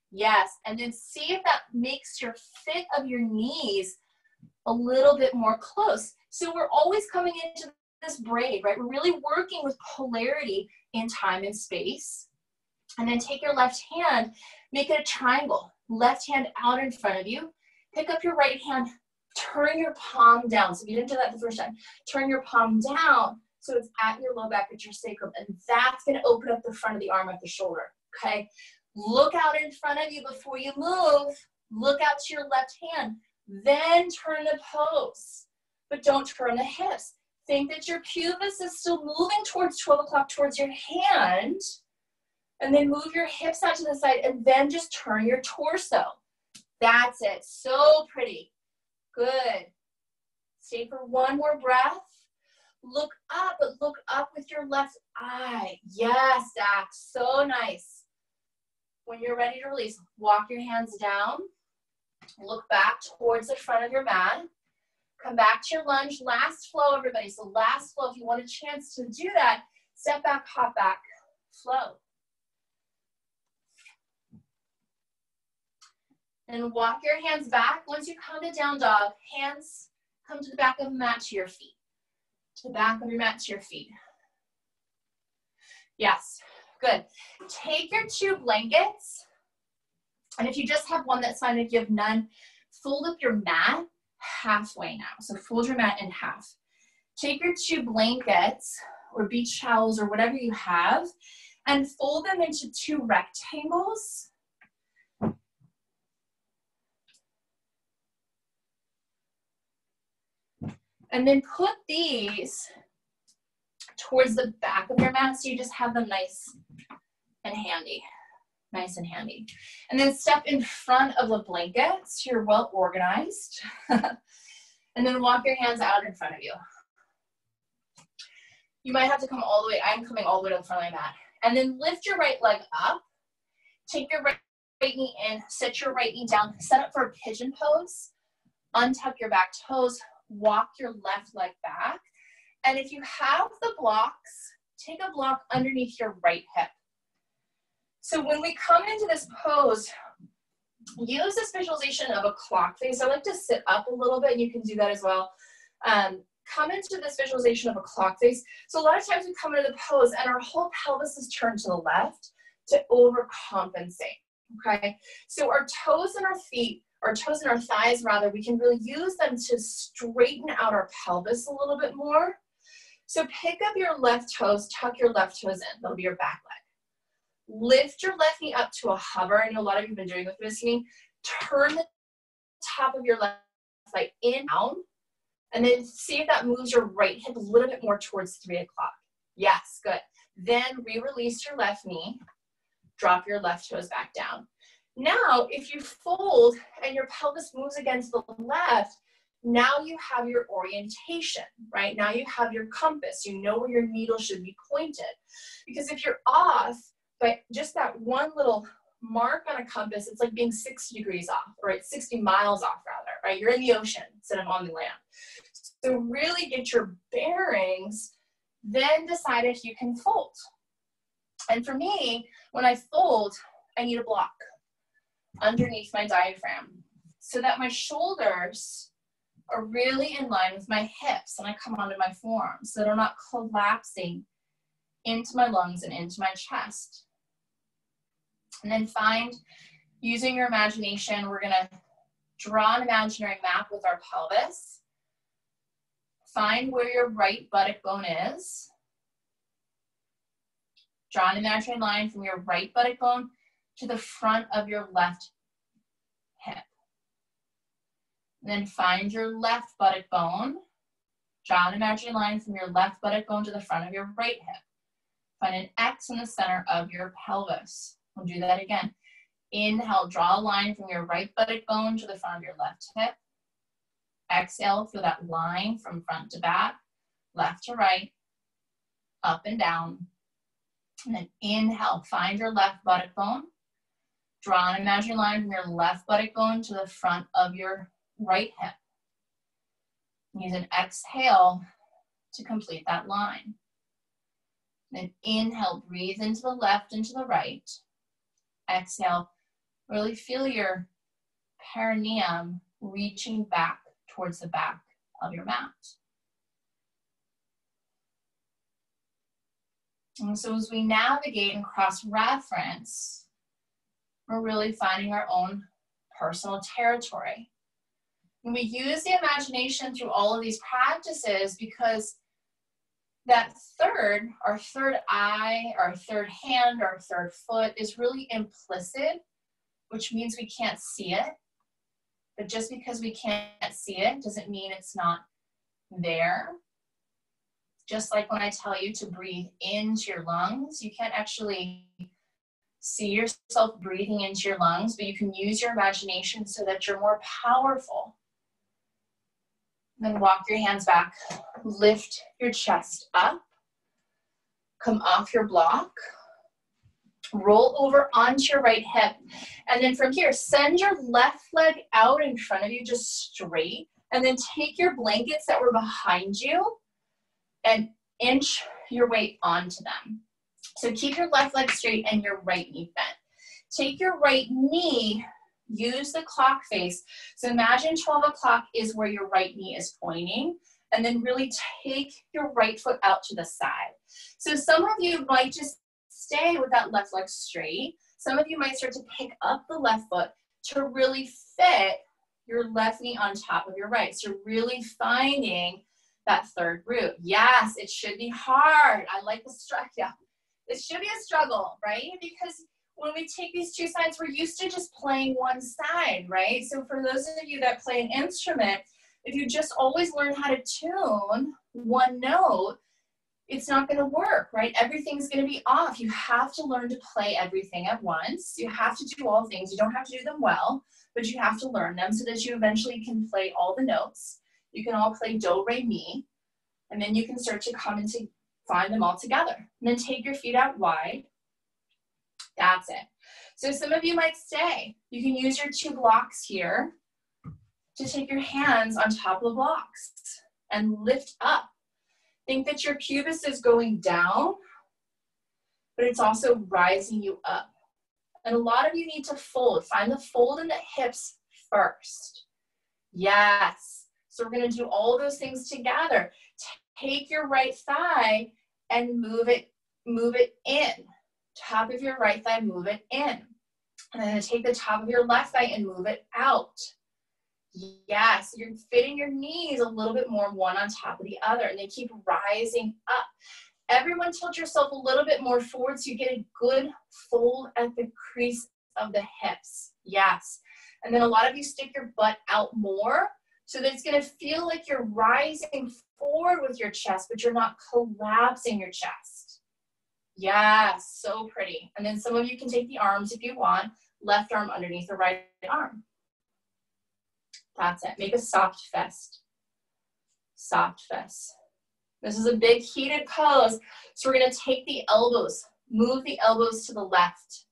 A: Yes, and then see if that makes your fit of your knees a little bit more close. So we're always coming into this braid, right? We're really working with polarity in time and space. And then take your left hand, make it a triangle. Left hand out in front of you. Pick up your right hand, turn your palm down. So if you didn't do that the first time, turn your palm down so it's at your low back, at your sacrum. And that's going to open up the front of the arm at the shoulder, okay? Look out in front of you before you move. Look out to your left hand. Then turn the pose, but don't turn the hips. Think that your pubis is still moving towards 12 o'clock towards your hand. And then move your hips out to the side and then just turn your torso. That's it. So pretty. Good. Stay for one more breath. Look up, but look up with your left eye. Yes, Zach. So nice. When you're ready to release, walk your hands down. Look back towards the front of your mat. Come back to your lunge. Last flow, everybody. So last flow, if you want a chance to do that, step back, hop back, flow. And walk your hands back. Once you come to down dog, hands come to the back of the mat to your feet. To the back of your mat to your feet. Yes, good. Take your 2 blankets. And if you just have one, that's fine. If you have none, fold up your mat halfway now. So fold your mat in half. Take your 2 blankets or beach towels or whatever you have and fold them into 2 rectangles. And then put these towards the back of your mat so you just have them nice and handy. Nice and handy. And then step in front of the blankets. You're well organized. And then walk your hands out in front of you. You might have to come all the way. I'm coming all the way to the front of my mat. And then lift your right leg up. Take your right knee in. Set your right knee down. Set up for a pigeon pose. Untuck your back toes. Walk your left leg back. And if you have the blocks, take a block underneath your right hip. So when we come into this pose, use this visualization of a clock face. I like to sit up a little bit, and you can do that as well. Come into this visualization of a clock face. So a lot of times we come into the pose and our whole pelvis is turned to the left to overcompensate, okay? So our toes and our feet, our toes and our thighs rather, we can really use them to straighten out our pelvis a little bit more. So pick up your left toes, tuck your left toes in. That'll be your back leg. Lift your left knee up to a hover. I know a lot of you have been doing with this knee. Turn the top of your left leg in, down, and then see if that moves your right hip a little bit more towards 3 o'clock. Yes, good. Then re-release your left knee. Drop your left toes back down. Now, if you fold and your pelvis moves again to the left, now you have your orientation, right? Now you have your compass. You know where your needle should be pointed. Because if you're off, but just that one little mark on a compass, it's like being 60 degrees off, right? 60 miles off rather, right? You're in the ocean instead of on the land. So really get your bearings, then decide if you can fold. And for me, when I fold, I need a block underneath my diaphragm so that my shoulders are really in line with my hips and I come onto my forearms so they're not collapsing into my lungs and into my chest. And then find, using your imagination, we're gonna draw an imaginary map with our pelvis. Find where your right buttock bone is. Draw an imaginary line from your right buttock bone to the front of your left hip. And then find your left buttock bone. Draw an imaginary line from your left buttock bone to the front of your right hip. Find an X in the center of your pelvis. We'll do that again. Inhale, draw a line from your right buttock bone to the front of your left hip. Exhale, feel that line from front to back, left to right, up and down. And then inhale, find your left buttock bone. Draw an imaginary line from your left buttock bone to the front of your right hip. Use an exhale to complete that line. Then inhale, breathe into the left and to the right. Exhale, really feel your perineum reaching back towards the back of your mat. And so as we navigate and cross-reference, we're really finding our own personal territory. And we use the imagination through all of these practices because that third, our third eye, our third hand, our third foot is really implicit, which means we can't see it. But just because we can't see it doesn't mean it's not there. Just like when I tell you to breathe into your lungs, you can't actually see yourself breathing into your lungs, but you can use your imagination so that you're more powerful. Then walk your hands back, lift your chest up, come off your block, roll over onto your right hip, and then from here, send your left leg out in front of you, just straight, and then take your blankets that were behind you and inch your way onto them. So keep your left leg straight and your right knee bent. Take your right knee, use the clock face. So imagine 12 o'clock is where your right knee is pointing, and then really take your right foot out to the side. So some of you might just stay with that left leg straight. Some of you might start to pick up the left foot to really fit your left knee on top of your right. So really finding that third root. Yes, it should be hard. I like the struggle. Yeah. It should be a struggle, right? Because when we take these two sides, we're used to just playing one side, right? So for those of you that play an instrument, if you just always learn how to tune one note, it's not going to work, right? Everything's going to be off. You have to learn to play everything at once. You have to do all things. You don't have to do them well, but you have to learn them so that you eventually can play all the notes. You can all play do, re, mi, and then you can start to come into find them all together. And then take your feet out wide. That's it. So some of you might stay. You can use your two blocks here to take your hands on top of the blocks and lift up. Think that your pubis is going down, but it's also rising you up. And a lot of you need to fold. Find the fold in the hips first. Yes. So we're going to do all those things together. Take your right thigh and move it in. Top of your right thigh, move it in. And then take the top of your left thigh and move it out. Yes, you're fitting your knees a little bit more one on top of the other, and they keep rising up. Everyone tilt yourself a little bit more forward so you get a good fold at the crease of the hips. Yes. And then a lot of you stick your butt out more so that it's going to feel like you're rising forward with your chest, but you're not collapsing your chest. Yes, so pretty. And then some of you can take the arms if you want, left arm underneath the right arm. That's it. Make a soft fist. Soft fist. This is a big heated pose. So we're going to take the elbows, move the elbows to the left,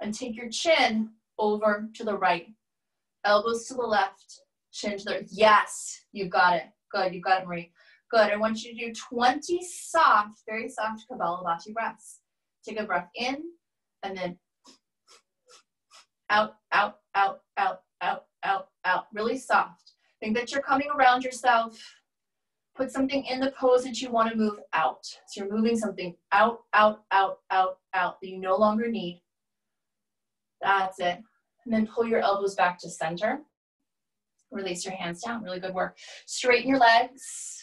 A: and take your chin over to the right. Elbows to the left, chin to the right. Yes, you got it. Good, you got it, Marie. Good. I want you to do 20 soft, very soft Kapalabhati breaths. Take a breath in, and then out, out, out, out, out, out, out. Really soft. Think that you're coming around yourself. Put something in the pose that you want to move out. So you're moving something out, out, out, out, out that you no longer need. That's it. And then pull your elbows back to center. Release your hands down. Really good work. Straighten your legs.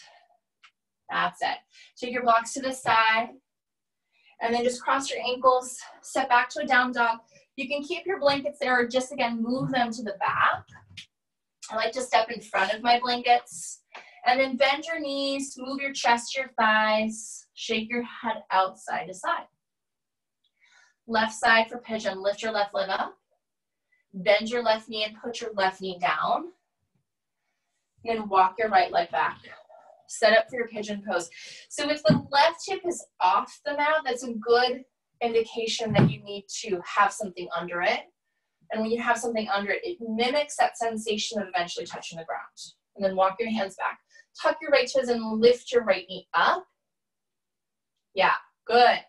A: That's it. Take your blocks to the side. And then just cross your ankles. Step back to a down dog. You can keep your blankets there or just, again, move them to the back. I like to step in front of my blankets. And then bend your knees, move your chest, your thighs, shake your head out side to side. Left side for pigeon, lift your left leg up. Bend your left knee and put your left knee down. And then walk your right leg back. Set up for your pigeon pose. So if the left hip is off the mat, that's a good indication that you need to have something under it. And when you have something under it, it mimics that sensation of eventually touching the ground. And then walk your hands back. Tuck your right toes and lift your right knee up. Yeah, good.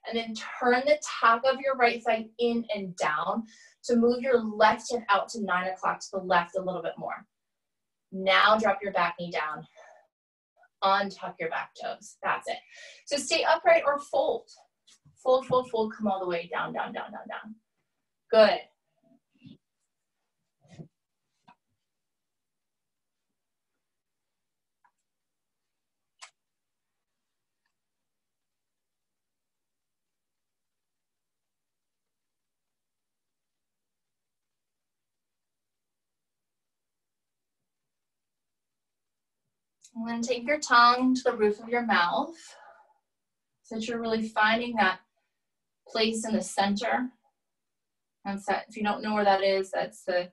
A: And then turn the top of your right thigh in and down to move your left hip out to 9 o'clock to the left a little bit more. Now drop your back knee down. Untuck your back toes. That's it. So stay upright or fold. Fold, fold, fold. Come all the way down, down, down, down, down. Good. And then take your tongue to the roof of your mouth so that you're really finding that place in the center. And so if you don't know where that is, that's the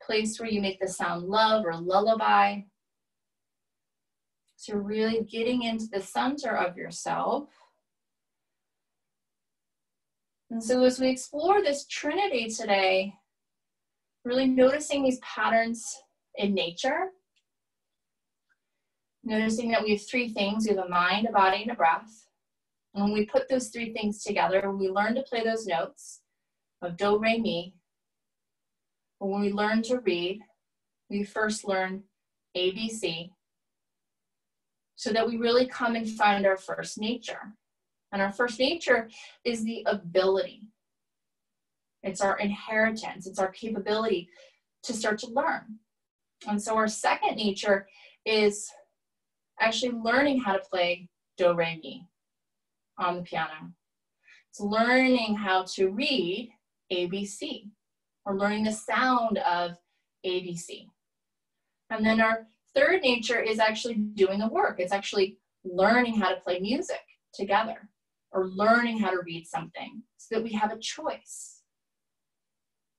A: place where you make the sound love or lullaby. So you're really getting into the center of yourself. And so as we explore this Trinity today, really noticing these patterns in nature, noticing that we have three things. We have a mind, a body, and a breath. And when we put those three things together, we learn to play those notes of do, re, mi. But when we learn to read, we first learn A, B, C, so that we really come and find our first nature. And our first nature is the ability. It's our inheritance. It's our capability to start to learn. And so our second nature is actually learning how to play do, re, mi on the piano. It's learning how to read ABC, or learning the sound of ABC. And then our third nature is actually doing the work. It's actually learning how to play music together, or learning how to read something so that we have a choice.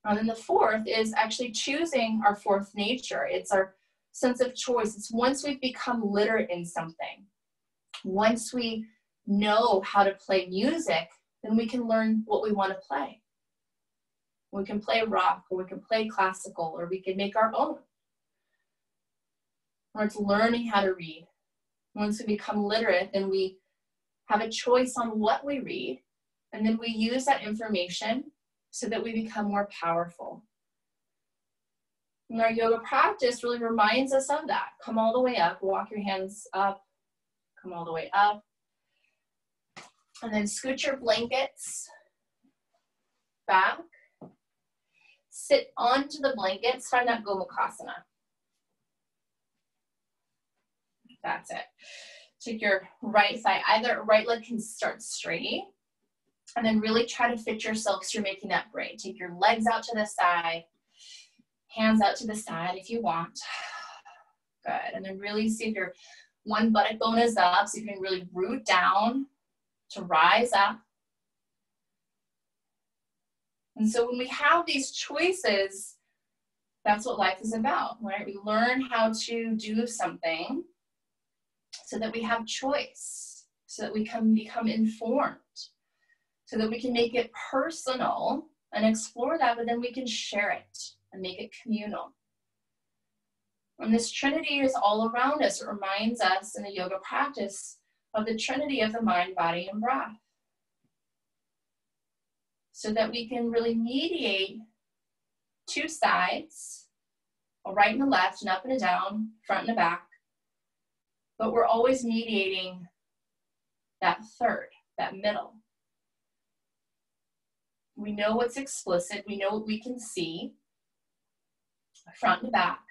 A: And then the fourth is actually choosing our fourth nature. It's our sense of choice. It's once we've become literate in something, once we know how to play music, then we can learn what we want to play. We can play rock, or we can play classical, or we can make our own. Or it's learning how to read. Once we become literate, then we have a choice on what we read, and then we use that information so that we become more powerful. And our yoga practice really reminds us of that. Come all the way up, walk your hands up, come all the way up. And then scoot your blankets back. Sit onto the blankets, find that Gomukhasana. That's it. Take your right thigh, either right leg can start straight, and then really try to fit yourself so you're making that braid. Take your legs out to the side, hands out to the side if you want. Good, and then really see if your one buttock bone is up, so you can really root down to rise up. And so when we have these choices, that's what life is about, right? We learn how to do something so that we have choice, so that we can become informed, so that we can make it personal and explore that, but then we can share it and make it communal. And this Trinity is all around us. It reminds us in the yoga practice of the Trinity of the mind, body, and breath, so that we can really mediate two sides, a right and a left, and up and a down, front and a back, but we're always mediating that third, that middle. We know what's explicit, we know what we can see, front and back,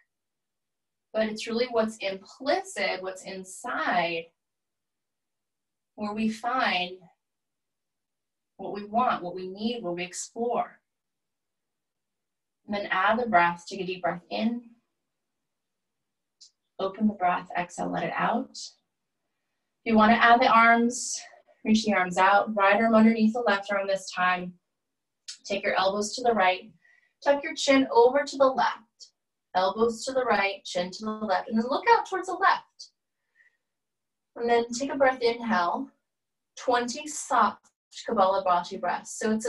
A: but it's really what's implicit, what's inside, where we find what we want, what we need, what we explore. And then add the breath. Take a deep breath in. Open the breath, exhale, let it out. If you want to add the arms, reach the arms out. Right arm underneath the left arm this time. Take your elbows to the right. Tuck your chin over to the left. Elbows to the right, chin to the left. And then look out towards the left. And then take a breath, inhale. 20 soft Kapalabhati breaths. So it's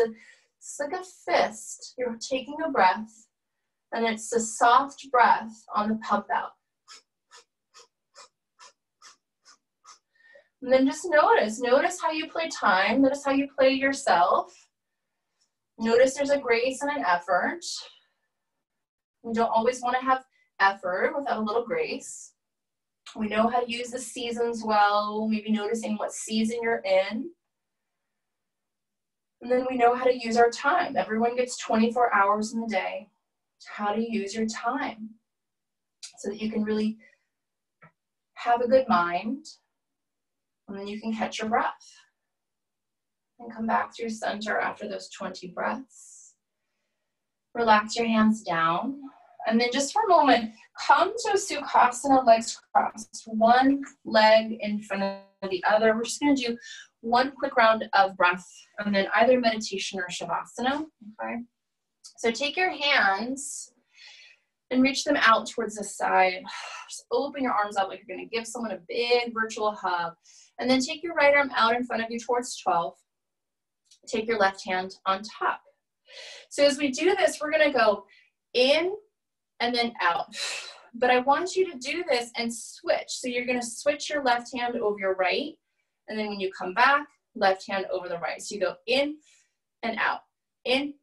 A: like a fist. You're taking a breath, and it's a soft breath on the pump out. And then just notice how you play time. Notice how you play yourself. Notice there's a grace and an effort. We don't always want to have effort, without a little grace. We know how to use the seasons well, maybe noticing what season you're in. And then we know how to use our time. Everyone gets 24 hours in the day. How to use your time so that you can really have a good mind, and then you can catch your breath and come back to your center after those 20 breaths. Relax your hands down, and then just for a moment, come to a Sukhasana, legs crossed, one leg in front of the other. We're just going to do one quick round of breath, and then either meditation or Shavasana. Okay. So take your hands and reach them out towards the side. Just open your arms up like you're going to give someone a big virtual hug. And then take your right arm out in front of you towards 12. Take your left hand on top. So as we do this, we're going to go in and then out. But I want you to do this and switch. So you're going to switch your left hand over your right. And then when you come back, left hand over the right. So you go in and out. In.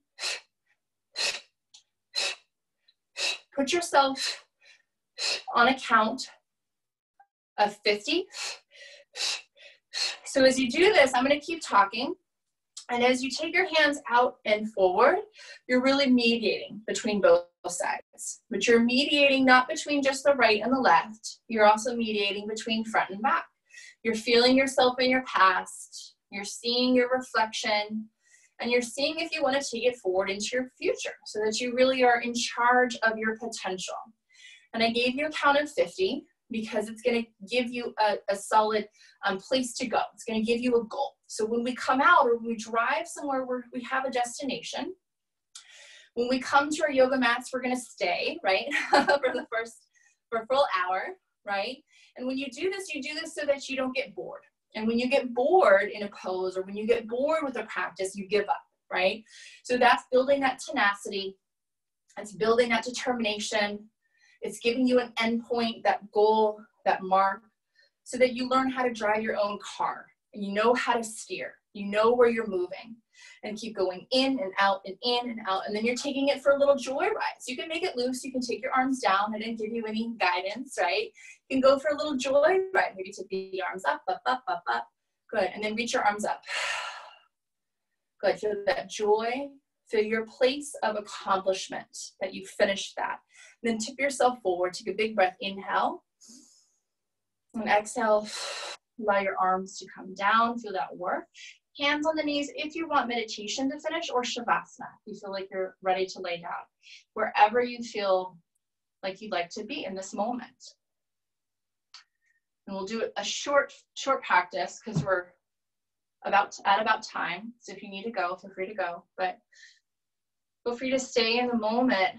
A: Put yourself on a count of 50. So as you do this, I'm going to keep talking. And as you take your hands out and forward, you're really mediating between both sides. But you're mediating not between just the right and the left. You're also mediating between front and back. You're feeling yourself in your past. You're seeing your reflection. And you're seeing if you want to take it forward into your future so that you really are in charge of your potential. And I gave you a count of 50 because it's going to give you a solid place to go. It's going to give you a goal. So when we come out or when we drive somewhere where we have a destination, when we come to our yoga mats, we're going to stay, right, for a full hour, right? And when you do this so that you don't get bored. And when you get bored in a pose or when you get bored with a practice, you give up, right? So that's building that tenacity. It's building that determination. It's giving you an endpoint, that goal, that mark, so that you learn how to drive your own car. And you know how to steer. You know where you're moving. And keep going in and out and in and out. And then you're taking it for a little joy ride. So you can make it loose. You can take your arms down. I didn't give you any guidance, right? You can go for a little joy ride. Maybe take the arms up, up, up, up, up. Good. And then reach your arms up. Good. Feel that joy. Feel your place of accomplishment, that you finished that. And then tip yourself forward. Take a big breath. Inhale. And exhale. Allow your arms to come down. Feel that work. Hands on the knees if you want meditation to finish, or Shavasana if you feel like you're ready to lay down. Wherever you feel like you'd like to be in this moment. And we'll do a short practice because we're at about time. So if you need to go, feel free to go. But feel free to stay in the moment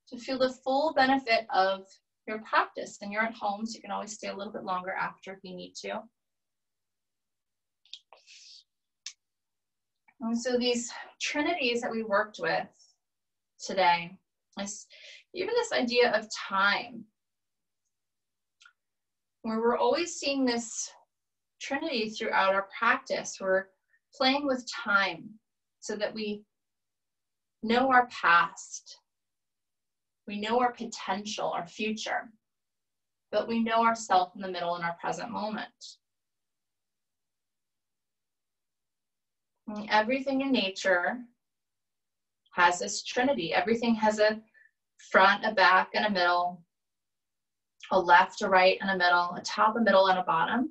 A: to feel the full benefit of your practice. And you're at home, so you can always stay a little bit longer after if you need to. And so these trinities that we worked with today, even this idea of time, where we're always seeing this trinity throughout our practice. We're playing with time so that we know our past, we know our potential, our future, but we know ourselves in the middle in our present moment. And everything in nature has this trinity. Everything has a front, a back, and a middle, a left, a right, and a middle, a top, a middle, and a bottom.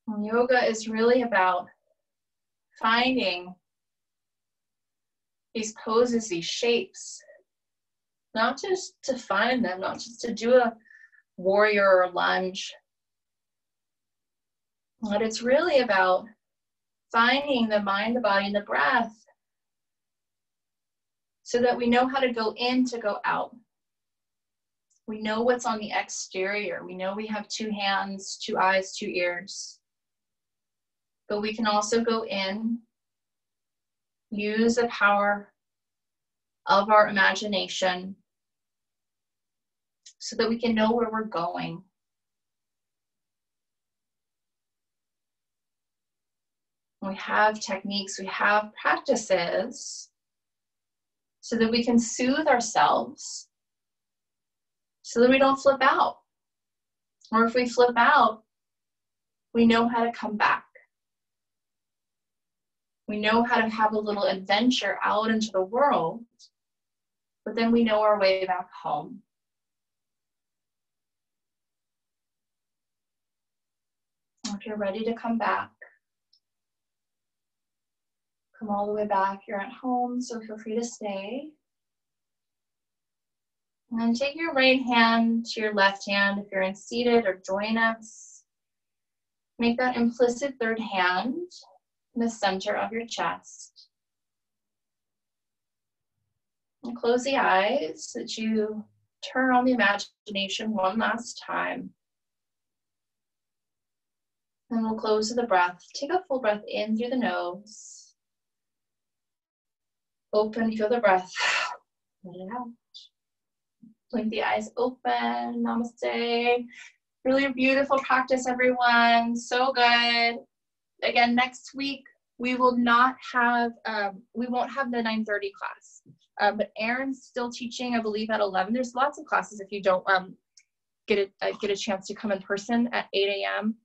A: And yoga is really about finding these poses, these shapes, not just to find them, not just to do a warrior or a lunge, but it's really about finding the mind, the body, and the breath so that we know how to go in to go out. We know what's on the exterior. We know we have 2 hands, 2 eyes, 2 ears. But we can also go in, use the power of our imagination so that we can know where we're going. We have techniques, we have practices so that we can soothe ourselves, so that we don't flip out. Or if we flip out, we know how to come back. We know how to have a little adventure out into the world, but then we know our way back home. If you're ready to come back, come all the way back. You're at home, so feel free to stay. And then take your right hand to your left hand if you're in seated, or join us. Make that implicit third hand in the center of your chest. And close the eyes so that you turn on the imagination one last time. And we'll close with a breath. Take a full breath in through the nose. Open, feel the breath. Let it out. Blink the eyes open. Namaste. Really beautiful practice, everyone. So good. Again, next week we will not have we won't have the 9:30 class. But Erin's still teaching, I believe, at 11. There's lots of classes if you don't get a chance to come in person at 8 a.m.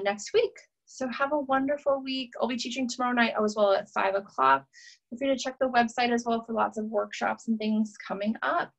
A: Next week. So have a wonderful week. I'll be teaching tomorrow night as well at 5 o'clock. Feel free to check the website as well for lots of workshops and things coming up.